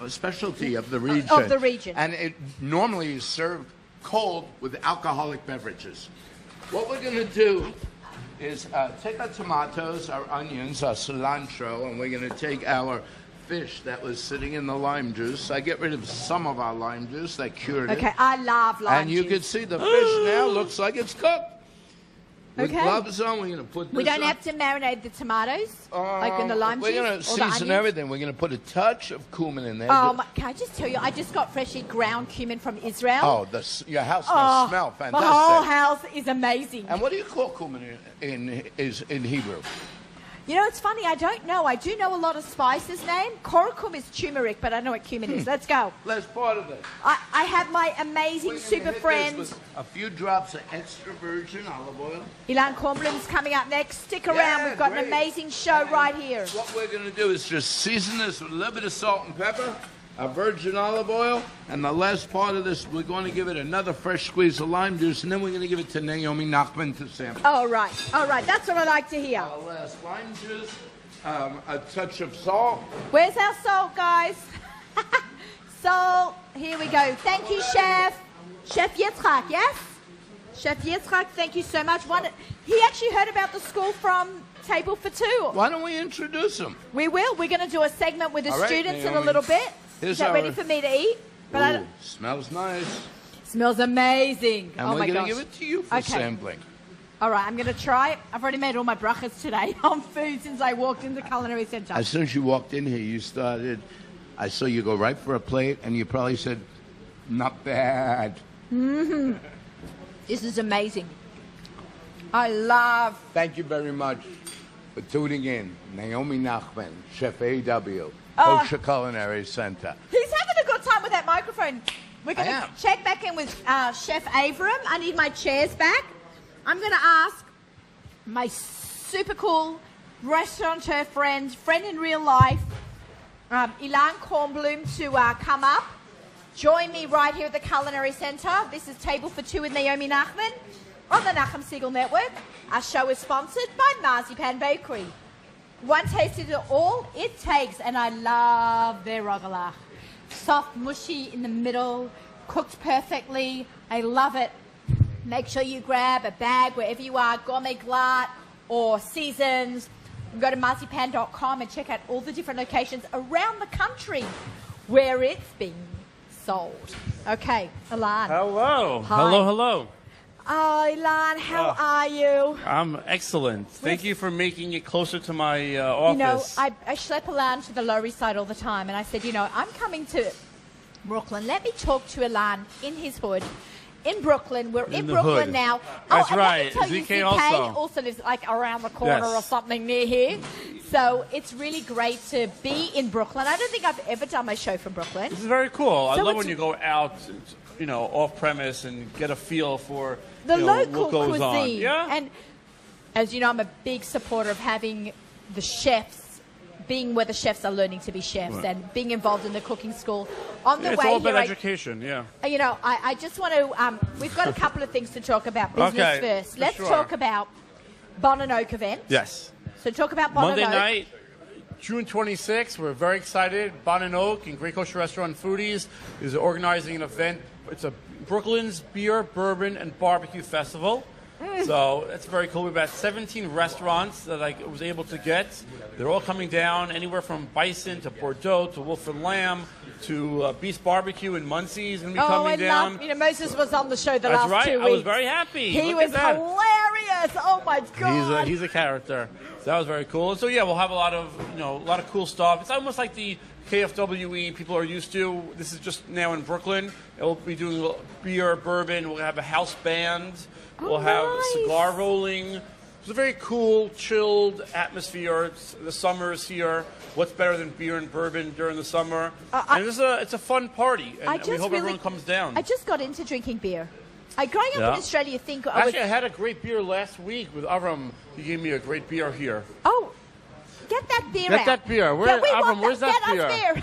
specialty of the region. Of the region. And it normally is served cold with alcoholic beverages. What we're going to do is take our tomatoes, our onions, our cilantro, and we're going to take our fish that was sitting in the lime juice. I get rid of some of our lime juice that cured it. Okay, I love lime juice. And you can see the fish now looks like it's cooked. With gloves on, we're going to put this We don't have to marinate the tomatoes, like in the lime juice. We're going to season everything. We're going to put a touch of cumin in there. Oh, can I just tell you, I just got freshly ground cumin from Israel. Oh, your house must smell fantastic. My whole house is amazing. And what do you call cumin in Hebrew? You know, it's funny, I don't know. I do know a lot of spices name. Korokum is turmeric, but I know what cumin is. Let's go. Let's part of it. I have my amazing super friend. With a few drops of extra virgin olive oil. Ilan Kornblum's coming up next. Stick around. We've got an amazing show right here. What we're going to do is just season this with a little bit of salt and pepper, a virgin olive oil, and the last part of this, we're going to give it another fresh squeeze of lime juice, and then we're going to give it to Naomi Nachman to sample. All right. That's what I like to hear. Our last lime juice, a touch of salt. Where's our salt, guys? Salt. Here we go. Thank you, Chef. Chef Yitzhak, yes? Chef Yitzhak, thank you so much. He actually heard about the school from Table for Two. Why don't we introduce him? We will. We're going to do a segment with the students in a little bit. Is that ready for me to eat? But smells nice. Smells amazing. And we're going to give it to you for sampling. All right, I'm going to try it. I've already made all my brachas today on food since I walked in the Culinary Center. As soon as you walked in here, I saw you go right for a plate, and you probably said, not bad. Mm-hmm. This is amazing. I love... Thank you very much for tuning in. Naomi Nachman, Chef A.W., Kosher Culinary Center. He's having a good time with that microphone. We're going to check back in with Chef Avram. I need my chairs back. I'm going to ask my super cool restaurateur friend in real life, Ilan Kornblum, to come up. Join me right here at the Culinary Center. This is Table for Two with Naomi Nachman on the Nachum Siegel Network. Our show is sponsored by Marzipan Bakery. One taste is all it takes, and I love their rogalach. Soft, mushy in the middle, cooked perfectly. I love it. Make sure you grab a bag wherever you are, Gourmet Glatt or Seasons. Go to marzipan.com and check out all the different locations around the country where it's being sold. Okay, Ilan. Hello. Hi. Hello. Oh, Ilan, how are you? I'm excellent. Thank you for making it closer to my office. You know, I schlep around to the Lower East Side all the time, and I said, you know, I'm coming to Brooklyn. Let me talk to Ilan in his hood. In Brooklyn. We're in Brooklyn hood. now. That's and right. Let me tell you, ZK ZK also lives like around the corner or something near here. So it's really great to be in Brooklyn. I don't think I've ever done my show from Brooklyn. This is very cool. I So love it's- when you go out, you know, off premise and get a feel for The you know, local what goes cuisine. on. Yeah. And as you know, I'm a big supporter of having the chefs, being where the chefs are learning to be chefs and being involved in the cooking school. On the It's way all here, about education, yeah. you know, I just want to, we've got a couple of things to talk about. Business Okay, first. for Let's sure. talk about Bon and Oak event. Yes. So talk about Bon Monday and Oak. night, June 26th, we're very excited. Bon and Oak and Great Kosher Restaurant Foodies is organizing an event. It's a Brooklyn's Beer, Bourbon, and Barbecue Festival. So it's very cool. We have about 17 restaurants that I was able to get. They're all coming down, anywhere from Bison to Bordeaux to Wolf and Lamb to Beast Barbecue and Muncie's going to be coming down. love, you know, Moses was on the show the That's last right. 2 weeks. I was very happy. He Look was at that. hilarious. Oh my God. He's a character. So that was very cool. And so yeah, we'll have a lot of cool stuff. It's almost like the KFWE people are used to. This is just now in Brooklyn. We'll be doing beer, bourbon. We'll have a house band. We'll have nice. cigar rolling. It's a very cool, chilled atmosphere. The summer is here. What's better than beer and bourbon during the summer? And it's a fun party, and we hope everyone comes down. I just got into drinking beer. Growing up in Australia, Actually, I had a great beer last week with Avram. He gave me a great beer here. Oh, get that beer out. Get that beer. Avram, where's that beer?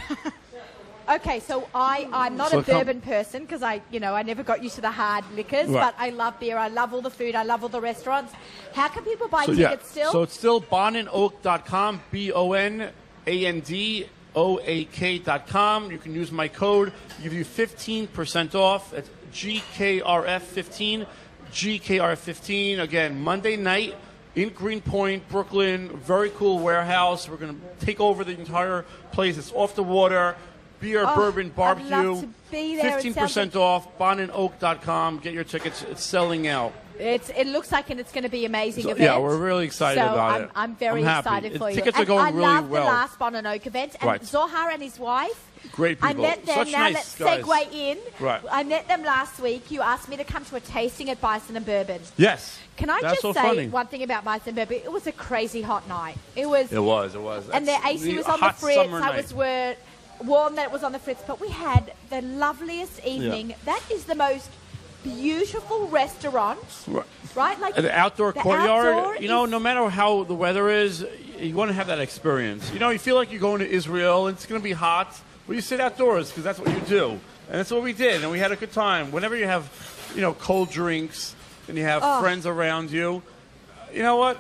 Okay, so I'm not a bourbon person because I never got used to the hard liquors, but I love beer. I love all the food. I love all the restaurants. How can people buy tickets still? So it's still bonandoak.com, bonandoak.com. You can use my code. Give you 15% off. It's GKRF15. GKRF15. Again, Monday night in Greenpoint, Brooklyn. Very cool warehouse. We're going to take over the entire place. It's off the water. Beer, bourbon, barbecue. I'd love to be there. 15% off. bonandoak.com. Get your tickets. It's selling out. It looks like it's going to be amazing event. Yeah, we're really excited about it. I'm very excited for you. Tickets are going really well. I love the last Bon and Oak event. And Zohar and his wife. Great people. I met them. Such now nice let's guys. segue in. Right. I met them last week. You asked me to come to a tasting at Bison and Bourbon. Yes. Can I That's just say one thing about Bison and Bourbon? It was a crazy hot night. It was. And their AC was on the fritz. I was warm that it was on the fritz. But we had the loveliest evening. That is the most beautiful restaurant. Right? Like an outdoor courtyard. Outdoor no matter how the weather is, you want to have that experience. You feel like you're going to Israel and it's going to be hot. Well, you sit outdoors because that's what you do. And that's what we did. And we had a good time. Whenever you have, cold drinks and you have friends around you, you know what?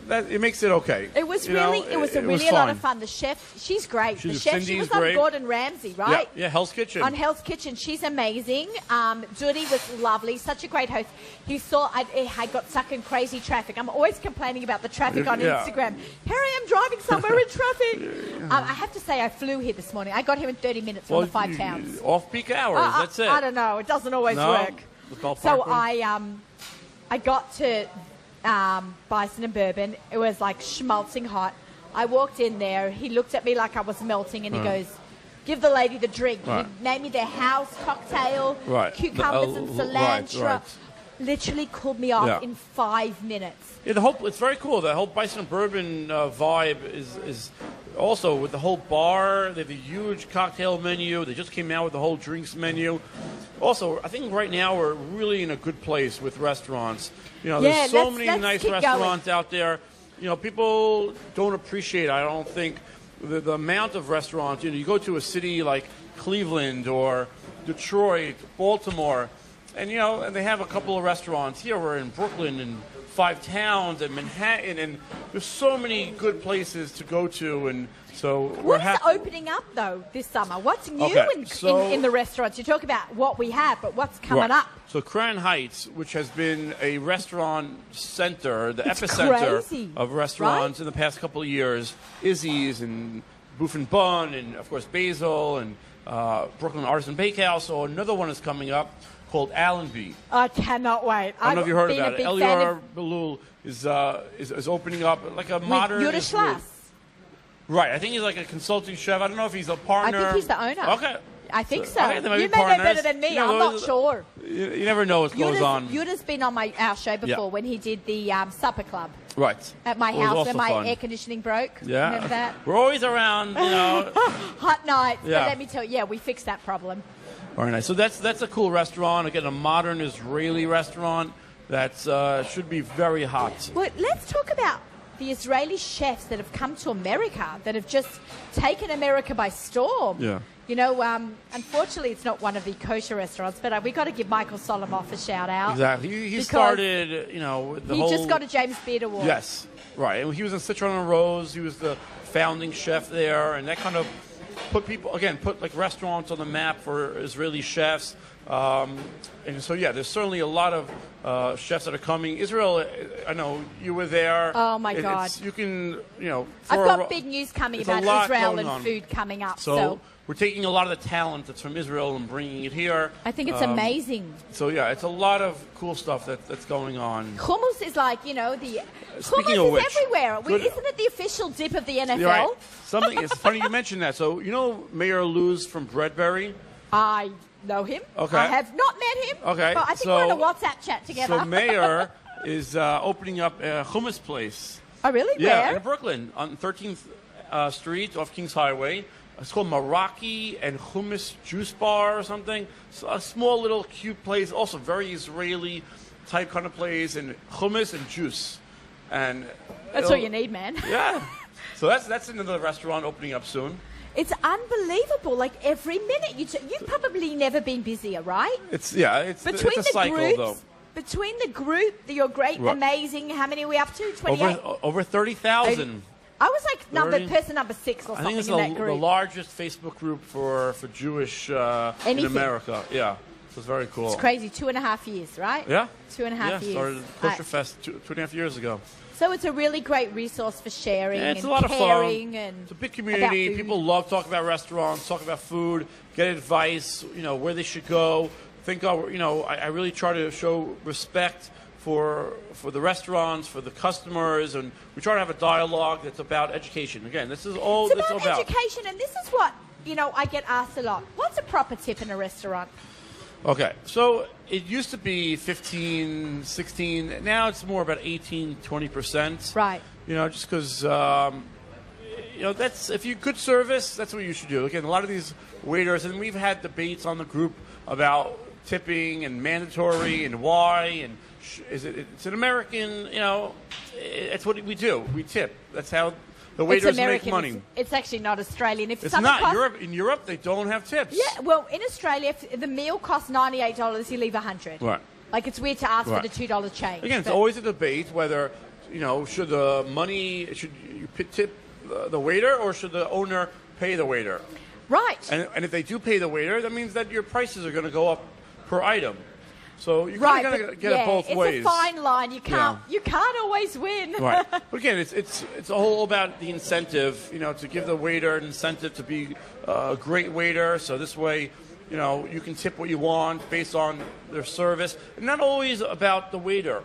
It makes it okay. It was really a lot of fun. The chef, she's great. The chef, she was on Gordon Ramsay, right? Yeah, Hell's Kitchen. On Hell's Kitchen. She's amazing. Judy was lovely. Such a great host. He saw I got stuck in crazy traffic. I'm always complaining about the traffic on Instagram. Here I am driving somewhere in traffic. I have to say I flew here this morning. I got here in 30 minutes from the 5 towns. Off-peak hours, that's it. I don't know. It doesn't always work. So I got to Bison and Bourbon. It was like schmaltzing hot. I walked in there. He looked at me like I was melting, and he goes, "Give the lady the drink." He named me their house cocktail, cucumbers and cilantro. Literally cooled me off in 5 minutes. Yeah, it's very cool. The whole Bison and Bourbon vibe is also with the whole bar. They have a huge cocktail menu. They just came out with the whole drinks menu. Also, I think right now we're really in a good place with restaurants. There's so many nice restaurants out there. People don't appreciate, I don't think, the amount of restaurants. You go to a city like Cleveland or Detroit, Baltimore, and they have a couple of restaurants. Here we're in Brooklyn and 5 towns and Manhattan, and there's so many good places to go to, and so we're happy. What's opening up though this summer? What's new in the restaurants? You talk about what we have, but what's coming up? So Crown Heights, which has been a restaurant center, the epicenter of restaurants in the past couple of years, Izzy's and Boof and Bun, and of course Basil and Brooklyn Artisan Bakehouse. So another one is coming up. called Allenby. I cannot wait. I don't know if you heard about it. Elior Belul is opening up like a modern. Yuda Schloss. Right. I think he's like a consulting chef. I don't know if he's a partner. I think he's the owner. Okay. I think so. Okay, they might you be may know partners. better than me. I'm not sure. You never know what goes on. Yuda's been on our show before when he did the supper club. Right. At my house when my air conditioning broke. Yeah. Remember that? We're always around, Hot nights. Yeah. But let me tell you, we fixed that problem. Very nice. So that's a cool restaurant. Again, a modern Israeli restaurant that should be very hot. Well, let's talk about the Israeli chefs that have come to America, that have just taken America by storm. Yeah. You know, unfortunately, it's not one of the kosher restaurants, but we got to give Michael Solomoff a shout out. Exactly. He started, the he whole... just got a James Beard Award. Yes, right. And he was in Citron and Rose. He was the founding chef there, and that kind of put like restaurants on the map for Israeli chefs. And so, yeah, there's certainly a lot of chefs that are coming. Israel, I know you were there. Oh, my God. You can, I've got big news coming about Israel and food coming up. So we're taking a lot of the talent that's from Israel and bringing it here. I think it's amazing. So, yeah, it's a lot of cool stuff that's going on. Hummus is like, the Speaking hummus of which, is everywhere. Isn't it the official dip of the NFL? You're right. Something, it's funny you mentioned that. So, Mayor Luz from Breadberry? I know him. Okay. I have not met him. Okay. But I think we're in a WhatsApp chat together. So Mayor is opening up a hummus place. Oh, really? Yeah, Where? in Brooklyn on 13th Street off Kings Highway. It's called Meraki and Hummus Juice Bar or something. So a small little cute place, also very Israeli type kind of place, and hummus and juice. And that's all you need, man. Yeah. So that's another restaurant opening up soon. It's unbelievable. Like every minute, you've probably never been busier, right? It's a cycle, groups, though. Between the group, your great, amazing. How many are we up to? 28. Over 30,000. I was like person number 6 or something. I think it's in that group. the largest Facebook group for Jewish in America. Yeah. So it's very cool. It's crazy. 2.5 years, right? Yeah. 2.5 years. Started Kosher Fest 2.5 years ago. So it's a really great resource for sharing and it's a lot of caring. Fun. And it's a big community. People love talking about restaurants, talk about food, get advice, where they should go. I really try to show respect for the restaurants, for the customers, and we try to have a dialogue that's about education. Again, this is all it's about education, and this is what, I get asked a lot. What's a proper tip in a restaurant? Okay, so it used to be 15, 16. Now it's more about 18, 20%. Right. Just because, that's if you good service, that's what you should do. Again, a lot of these waiters, and we've had debates on the group about tipping and mandatory and why, and it's an American, it's what we do. We tip. That's how the waiters make money. It's actually not Australian. If it's not. In Europe, they don't have tips. Yeah, well, in Australia, if the meal costs $98, you leave $100. Right. Like, it's weird to ask for the $2 change. Again, it's always a debate whether, should you tip the waiter or should the owner pay the waiter? Right. And if they do pay the waiter, that means that your prices are going to go up per item. So you're kind of going to get it both ways. It's a fine line. You can't always win. Right. But again, it's all about the incentive, to give the waiter an incentive to be a great waiter. So this way, you can tip what you want based on their service. And not always about the waiter.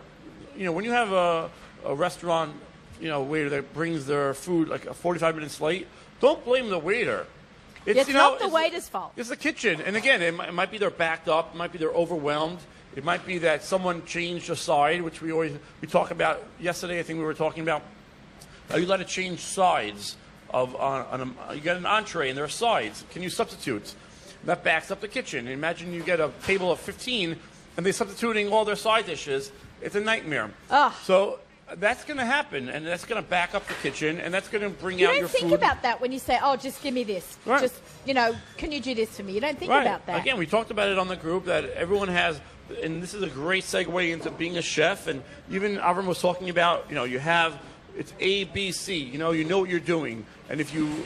When you have a restaurant, waiter that brings their food like 45 minutes late, don't blame the waiter. It's not the waiter's fault. It's the kitchen. And again, it might be they're backed up. It might be they're overwhelmed. It might be that someone changed a side, which we talk about yesterday. I think we were talking about you let it change sides you get an entree and there are sides. Can you substitute? That backs up the kitchen. Imagine you get a table of 15 and they're substituting all their side dishes. It's a nightmare. So that's going to happen, and that's going to back up the kitchen, and that's going to bring out your food. You don't think about that when you say, just give me this. Right. Just, can you do this for me? You don't think about that. Again, we talked about it on the group that everyone has, and this is a great segue into being a chef, and even Avram was talking about, it's A, B, C. You know what you're doing, and if you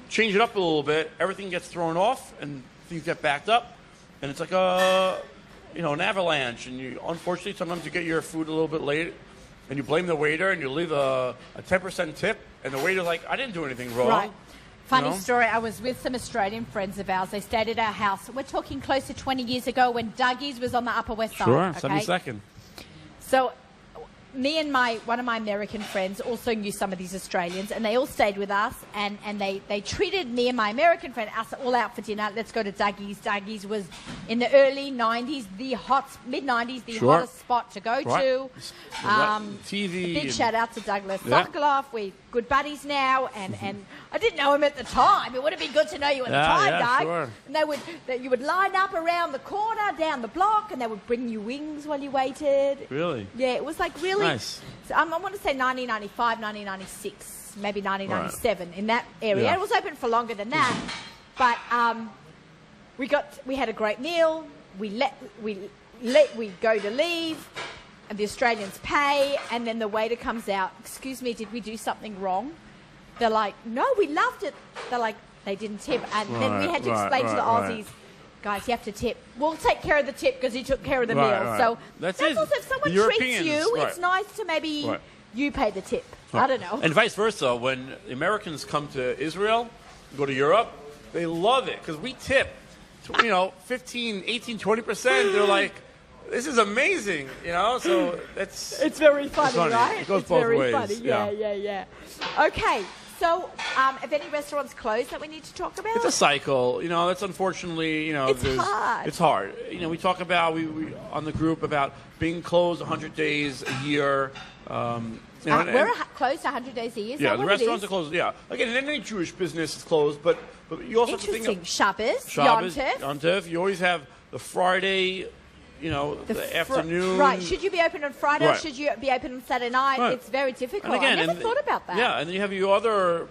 change it up a little bit, everything gets thrown off, and things get backed up, and it's like an avalanche, and unfortunately, sometimes you get your food a little bit late, and you blame the waiter, and you leave a 10% tip, and the waiter's like, I didn't do anything wrong. Right. Funny story, I was with some Australian friends of ours. They stayed at our house. We're talking close to 20 years ago when Dougie's was on the Upper West Side. Sure, Okay? 72nd. So me and one of my American friends also knew some of these Australians, and they all stayed with us, and they treated me and my American friend, us all out for dinner. Let's go to Dougie's. Dougie's was in the early 90s, mid-90s, the hottest spot to go to. TV. Big shout out to Douglas Sokoloff. We're good buddies now, and I didn't know him at the time. It would have been good to know you at the time, Doug. Sure. And you would line up around the corner, down the block, and they would bring you wings while you waited. Really? Yeah, it was like really. Nice. So I want to say 1995, 1996, maybe 1997 in that area. Yeah. It was open for longer than that, but we had a great meal. We go to leave, and the Australians pay, and then the waiter comes out. Excuse me, did we do something wrong? They're like, no, we loved it. They're like, they didn't tip, and then we had to explain to the Aussies. Guys, you have to tip. We'll take care of the tip because he took care of the meal. So that's also, if someone treats you, it's nice to maybe you pay the tip. I don't know. And vice versa. When the Americans come to Israel, go to Europe, they love it because we tip, 15, 18, 20%. They're like, this is amazing, So it's very funny, right? It goes both ways. Very funny. Yeah. Okay. So, have any restaurants closed that we need to talk about? It's a cycle. That's unfortunately, it's hard. It's hard. We talk about, we on the group about being closed 100 days a year. We're closed 100 days a year. Yeah, the restaurants are closed. Yeah. Again, any Jewish business is closed, but you also have to think of Shabbos, Yom Tov. You always have the Friday, the afternoon. Right. Should you be open on Friday or should you be open on Saturday night? Right. It's very difficult. Again, I never thought about that. Yeah, and then you have your other,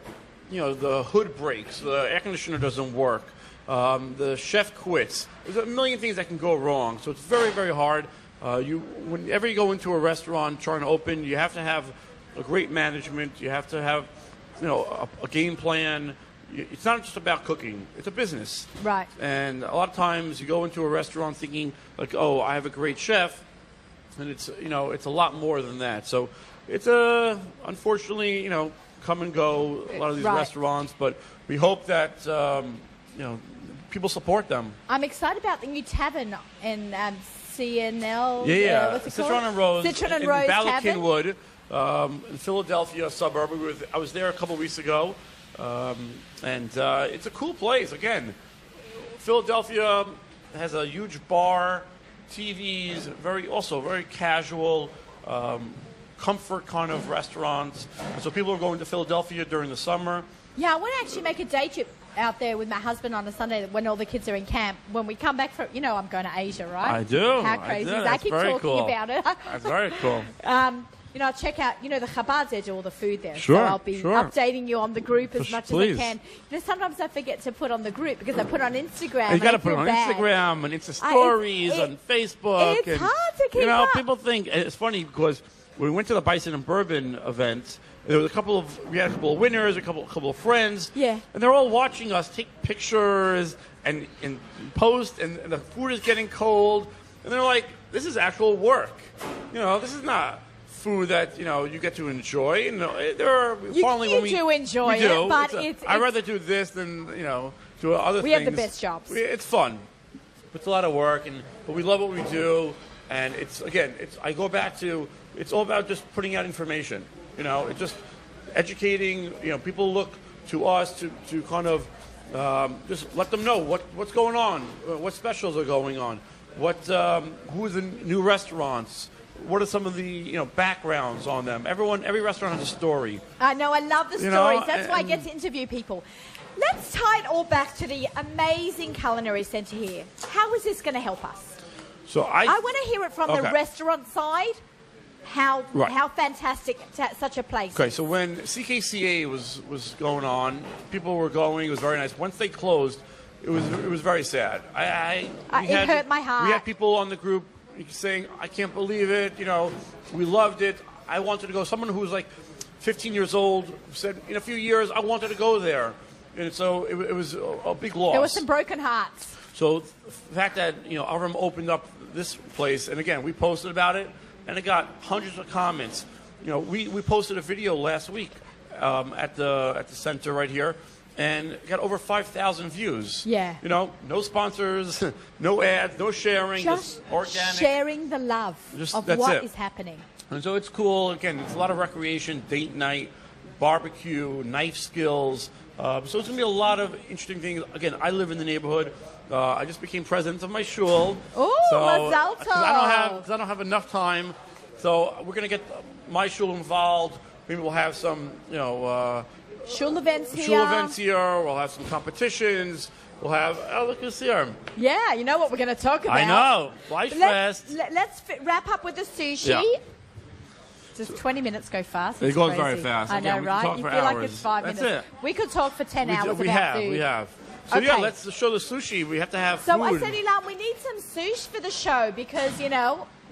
the hood breaks, the air conditioner doesn't work, the chef quits. There's a million things that can go wrong, so it's very, very hard. Whenever you go into a restaurant trying to open, you have to have a great management. You have to have, a game plan. It's not just about cooking. It's a business. Right. And a lot of times you go into a restaurant thinking, like, oh, I have a great chef. And it's, it's a lot more than that. So it's unfortunately, come and go, a lot of these restaurants. But we hope that, people support them. I'm excited about the new tavern in CNL. Yeah. What's it Citron called? and Rose. Citron and Rose Bala Tavern. Kinwood, in Philadelphia suburb. I was there a couple of weeks ago. And it's a cool place. Again, Philadelphia has a huge bar, TVs, very casual, comfort kind of restaurants. And so people are going to Philadelphia during the summer. Yeah, I want to actually make a day trip out there with my husband on a Sunday when all the kids are in camp. When we come back from, I'm going to Asia, right? I do. How crazy is that? I That's keep very talking cool. about it. That's very cool. I'll check out, the Chabad, they do all the food there. Sure, so I'll be updating you on the group as much please. as I can. Sometimes I forget to put on the group because I put it on Instagram. You got to put it on Instagram and Insta stories on Facebook. It's hard to keep up. People think it's funny because when we went to the Bison and Bourbon event, there was we had a couple of winners, a couple of friends. Yeah. And they're all watching us take pictures and post, and the food is getting cold, and they're like, "This is actual work. This is not food that you get to enjoy." You do enjoy it, but I'd rather do this than do other things. We have the best jobs. It's fun. It's a lot of work, but we love what we do. And I go back to, it's all about just putting out information. It's just educating. People look to us to kind of just let them know what's going on, what specials are going on, who are the new restaurants. What are some of the backgrounds on them? Every restaurant has a story. I know, I love the stories. That's why I get to interview people. Let's tie it all back to the amazing Culinary Centre here. How is this going to help us? So I want to hear it from the restaurant side. How fantastic such a place. Okay, so when CKCA was going on, people were going. It was very nice. Once they closed, it was very sad. It hurt my heart. We had people on the group saying, "I can't believe it. We loved it. I wanted to go." Someone who was like 15 years old said, "In a few years, I wanted to go there." And so it was a big loss. There were some broken hearts. So the fact that Avram opened up this place, and again we posted about it, and it got hundreds of comments. We posted a video last week at the center right here, and got over 5,000 views. Yeah. You know, no sponsors, no ads, no sharing, just organic. Sharing the love of what is happening. And so it's cool. Again, it's a lot of recreation, date night, barbecue, knife skills. So it's going to be a lot of interesting things. Again, I live in the neighborhood. I just became president of my shul. Oh, Mazal Tov. Because I don't have enough time. So we're going to get my shul involved. Maybe we'll have some, shul events here. Shul events here. We'll have some competitions. We'll have, look who's here. Yeah, you know what we're going to talk about. I know. Fleish-Fest. Let's wrap up with the sushi. Yeah. Just 20 minutes go fast. It goes very fast. I know, Again, right? You feel like it's 5 That's minutes. it. We could talk for 10 hours about food. We have. So okay. yeah, let's show the sushi. We have to have food. So I said, Ilan, we need some sushi for the show because,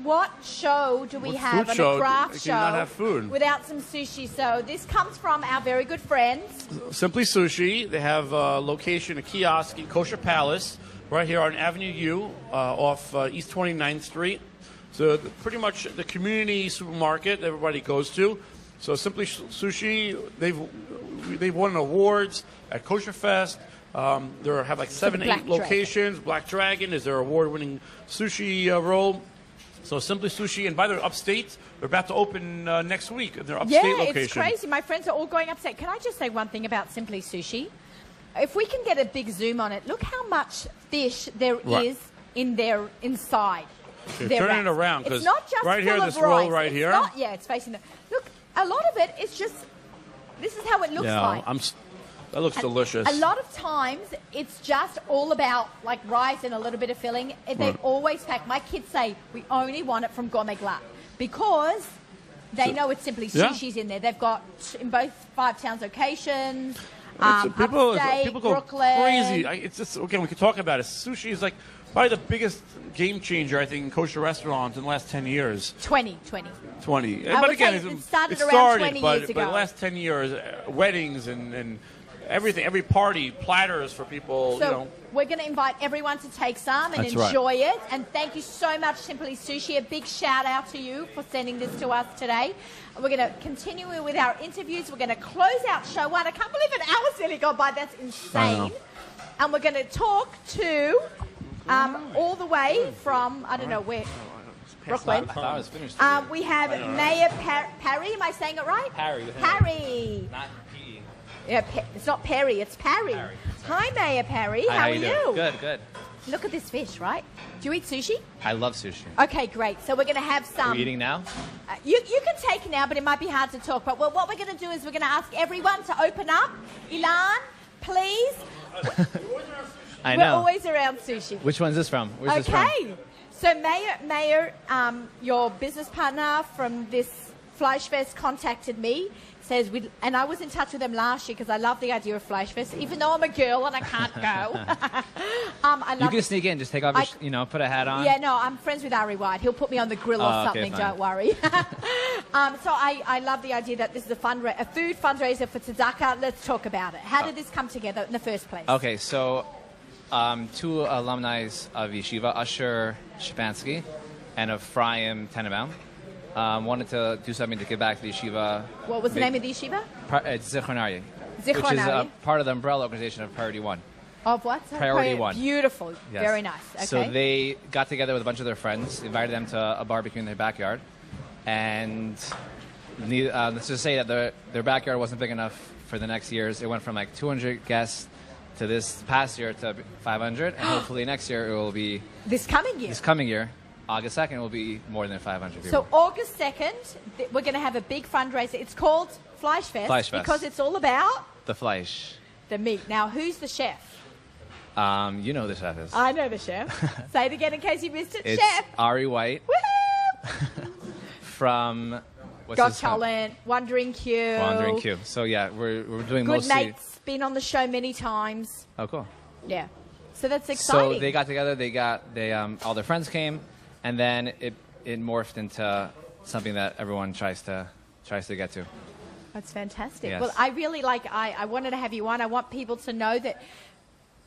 what show do we have on a craft show not have food without some sushi? So this comes from our very good friends. Simply Sushi. They have a location, a kiosk in Kosher Palace, right here on Avenue U off East 29th Street. So pretty much the community supermarket that everybody goes to. So Simply Sushi, they've won awards at Kosher Fest. They have like 7-8 locations. Black Dragon is their award-winning sushi roll. So Simply Sushi, and by the way, upstate, they're about to open next week. Their upstate location. Yeah, it's crazy. My friends are all going upstate. Can I just say one thing about Simply Sushi? If we can get a big zoom on it, look how much fish there is in their inside. Turn it around, because right here, this roll right here. It's facing the. Look, a lot of it is just. This is how it looks like. That looks delicious. A lot of times, it's just all about like rice and a little bit of filling. They always pack. My kids say we only want it from Gourmet Glatt because they know it's Simply Sushi's in there. They've got in both 5 towns locations. Upstate, people go Brooklyn. crazy. It's just, again, we could talk about it. Sushi is like probably the biggest game changer, I think, in kosher restaurants in the last 10 years. 20. But again, it started around 20 years ago. But the last 10 years, weddings and everything, every party, platters for people, So we're going to invite everyone to take some and enjoy it. And thank you so much, Simply Sushi. A big shout out to you for sending this to us today. We're going to continue with our interviews. We're going to close out show 1. I can't believe an hour's nearly gone by. That's insane. And we're going to talk to all the way from, I don't know where, Brooklyn. We have Mayor Parry. Am I saying it right? Parry. Not P. Yeah, it's not Perry, it's Parry. Hi, Mayor Parry. Hi, how are you? Good. Look at this fish, right? Do you eat sushi? I love sushi. Okay, great. So we're going to have some. Are we eating now? You can take now, but it might be hard to talk. But what we're going to do is we're going to ask everyone to open up. Ilan, please. I know. We're always around sushi. Which one's this from? Where's this from? So Mayor, your business partner from this Fleish-Fest contacted me. Says and I was in touch with them last year because I love the idea of Fleish-Fest, even though I'm a girl and I can't go. You can sneak in, just take off your, put a hat on. Yeah, no, I'm friends with Ari White. He'll put me on the grill or something. Okay, don't worry. So I love the idea that this is a food fundraiser for tzedakah. Let's talk about it. How did this come together in the first place? Okay, so 2 alumni of Yeshiva, Usher Shapansky and Ephraim Tenenbaum, wanted to do something to give back to the yeshiva. What was the name of the yeshiva? It's Culinary, which is part of the umbrella organization of Priority One. Of what? Priority One. Beautiful. Yes. Very nice. Okay. So they got together with a bunch of their friends, invited them to a barbecue in their backyard, and let's just say that their backyard wasn't big enough for the next years. It went from like 200 guests to this past year to 500, and hopefully next year it will be... This coming year, August 2nd, will be more than 500 people. So August 2nd, we're going to have a big fundraiser. It's called Fleish-Fest because it's all about... The fleish. The meat. Now, who's the chef? You know who the chef is. I know the chef. Say it again in case you missed it. It's Chef. Ari White. Woohoo! From... Got Talent, Wandering Q. So yeah, we're doing Good mostly... Mates, been on the show many times. Oh, cool. Yeah. So that's exciting. So they got together, all their friends came, and then it morphed into something that everyone tries to get to. That's fantastic. Yes. Well, I really I wanted to have you on. I want people to know that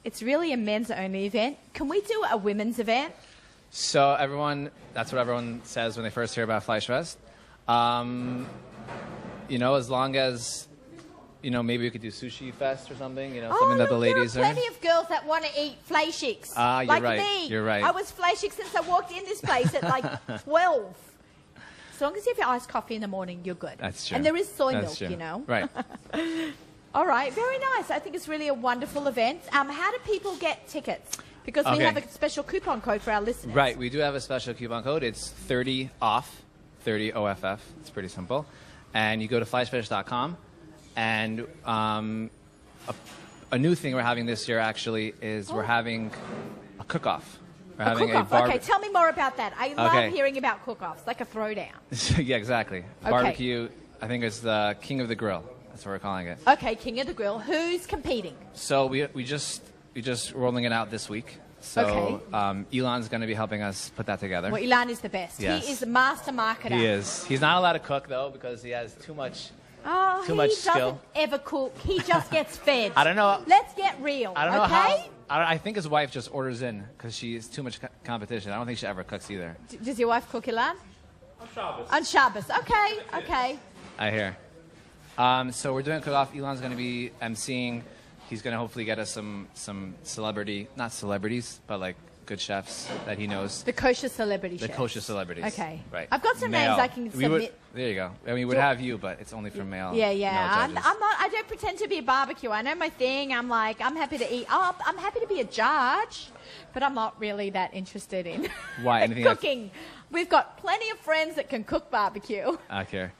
it's really a men's only event. Can we do a women's event? So that's what everyone says when they first hear about Fleish-Fest. As long as maybe we could do Sushi Fest or something, something that the ladies there are are. plenty of girls that want to eat Fleish-Fest. You're like right. me. You're right. I was Fleish-Fest since I walked in this place at like 12. As long as you have your iced coffee in the morning, you're good. That's true. And there is soy That's milk, true. Right. All right, very nice. I think it's really a wonderful event. How do people get tickets? Because we have a special coupon code for our listeners. Right, we do have a special coupon code. It's 30 off, 30 OFF. It's pretty simple. And you go to Fleish-Fest.com. And a new thing we're having this year, actually, is we're having a cook-off. We're having cook-off. Okay, tell me more about that. I love hearing about cook-offs, like a throwdown. Yeah, exactly. Okay. Barbecue, I think it's the King of the Grill. That's what we're calling it. Okay, King of the Grill. Who's competing? So we just rolling it out this week. So Elon's going to be helping us put that together. Well, Elon is the best. Yes. He is the master marketer. He is. He's not allowed to cook, though, because he has too much he much doesn't skill. ever cook. He just gets fed. I don't know. Let's get real, I don't know okay? I think his wife just orders in because she's too much competition. I don't think she ever cooks either. Does your wife cook, Ilan? On Shabbos. On Shabbos. Okay. I hear. So we're doing a cook-off. Elon's going to be emceeing. He's going to hopefully get us some not celebrities, but like good chefs that he knows. The kosher celebrity The chefs. kosher celebrities. Okay. Right. I've got some names I can submit. There you go. I mean, we would have you, but it's only for male. Yeah. Male judges. I don't pretend to be a barbecue. I know my thing. I'm happy to eat up. I'm happy to be a judge, but I'm not really that interested in Why? Anything else? cooking. We've got plenty of friends that can cook barbecue. I hear.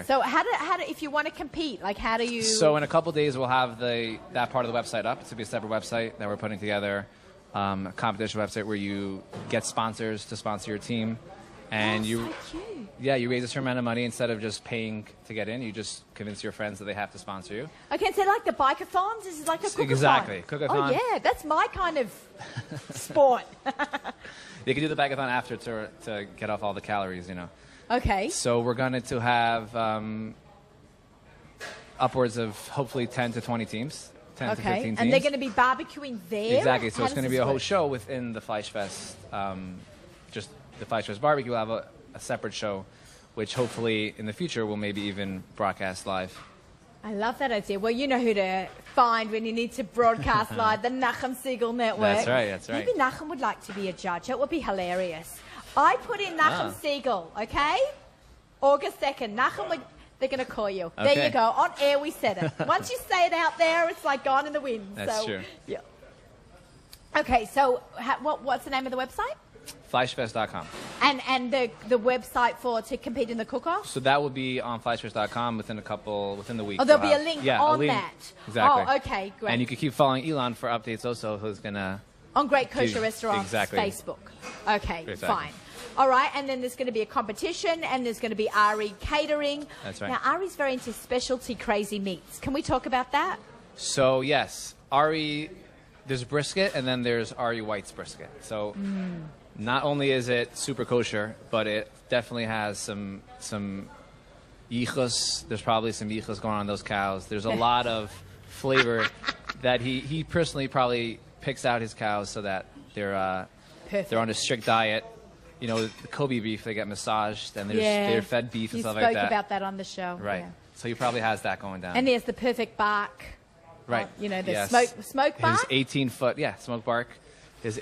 So how do if you want to compete, like how do you? So in a couple days we'll have that part of the website up. It's going to be a separate website that we're putting together, a competition website where you get sponsors to sponsor your team, and so cute. you raise a certain amount of money instead of just paying to get in. You just convince your friends that they have to sponsor you. Okay, so like the bike-a-thons, this is like a cook-a-thon. Exactly, cook-a-thon. Oh yeah, that's my kind of sport. They can do the bike-a-thon after to get off all the calories, Okay. So we're going to have upwards of hopefully 10 to 20 teams, 10 to 15 teams. And they're going to be barbecuing there? Exactly. So How it's going to does be this a whole work? show within the Fleish-Fest. Just the Fleish-Fest barbecue will have a separate show, which hopefully in the future will maybe even broadcast live. I love that idea. Well, you know who to find when you need to broadcast live, the Nachum Siegel Network. That's right. Maybe Nachum would like to be a judge. That would be hilarious. I put in Nachum Siegel, okay? August 2nd. Nachum, they're going to call you. Okay. There you go. On air, we said it. Once you say it out there, it's like gone in the wind. That's true. Yeah. Okay, so what's the name of the website? Fleish-Fest.com. And the website to compete in the cook-off? So that will be on Fleish-Fest.com within the week. Oh, there'll be a link on link. that. Exactly. Oh, okay, great. And you can keep following Elon for updates also, who's going to... On Great Kosher Restaurants exactly. Facebook. Okay, Exactly. fine. All right, and then there's going to be a competition, and there's going to be Ari catering. That's right. Now, Ari's very into specialty crazy meats. Can we talk about that? So, yes, Ari, there's brisket, and then there's Ari White's brisket. So not only is it super kosher, but it definitely has some yichus. There's probably some yichus going on in those cows. There's a lot of flavor that he personally probably picks out his cows so that they're on a strict diet. The Kobe beef, they get massaged, and they're fed beef and stuff like that. You spoke about that on the show. Right. Yeah. So he probably has that going down. And there's the perfect bark. Right. The smoke bark? His 18-foot, smoke bark. His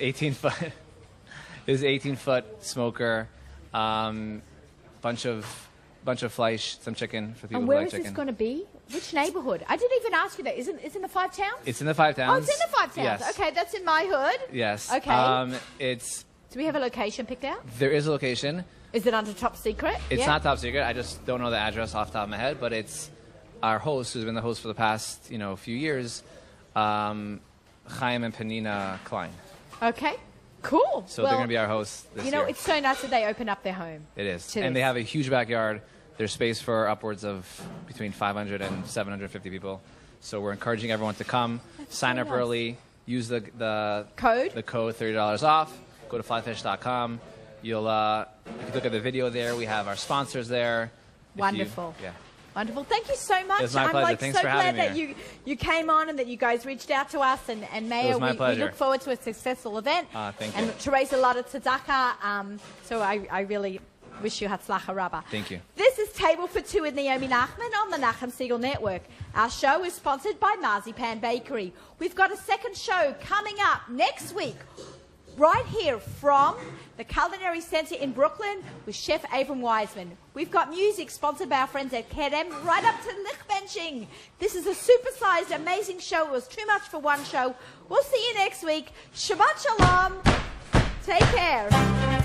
18-foot smoker, bunch of fleish, some chicken for people And who where like is chicken. this going to be? Which neighborhood? I didn't even ask you that. Is it in the Five Towns? It's in the Five Towns. Oh, it's in the Five Towns. Yes. Okay, that's in my hood. Yes. Okay. Do we have a location picked out? There is a location. Is it under top secret? It's not top secret. I just don't know the address off the top of my head, but it's our host, who's been the host for the past, few years, Chaim and Penina Klein. Okay, cool. So they're going to be our hosts this year. It's so nice that they open up their home. It is. to And they this. have a huge backyard. There's space for upwards of between 500 and 750 people. So we're encouraging everyone to come, sign up nice. early, use the Code? The code, $30 off. Go to flyfish.com. You can look at the video there. We have our sponsors there. Wonderful. Yeah. Wonderful. Thank you so much. It was my I'm pleasure. Thanks so for glad having me that you came on and that you guys reached out to us. And Mayor, It was my we pleasure. look forward to a successful event. Thank and you. to raise a lot of tzedakah. So I really wish you Hatzlacha Rabbah. Thank you. This is is Table for Two with Naomi Nachman on the Nachum Siegel Network. Our show is sponsored by Marzipan Bakery. We've got a second show coming up next week, right here from the Culinary Centre in Brooklyn with Chef Avram Wiseman. We've got music sponsored by our friends at Kedem, right up to lichbenching. This is a supersized, amazing show. It was too much for one show. We'll see you next week. Shabbat Shalom. Take care.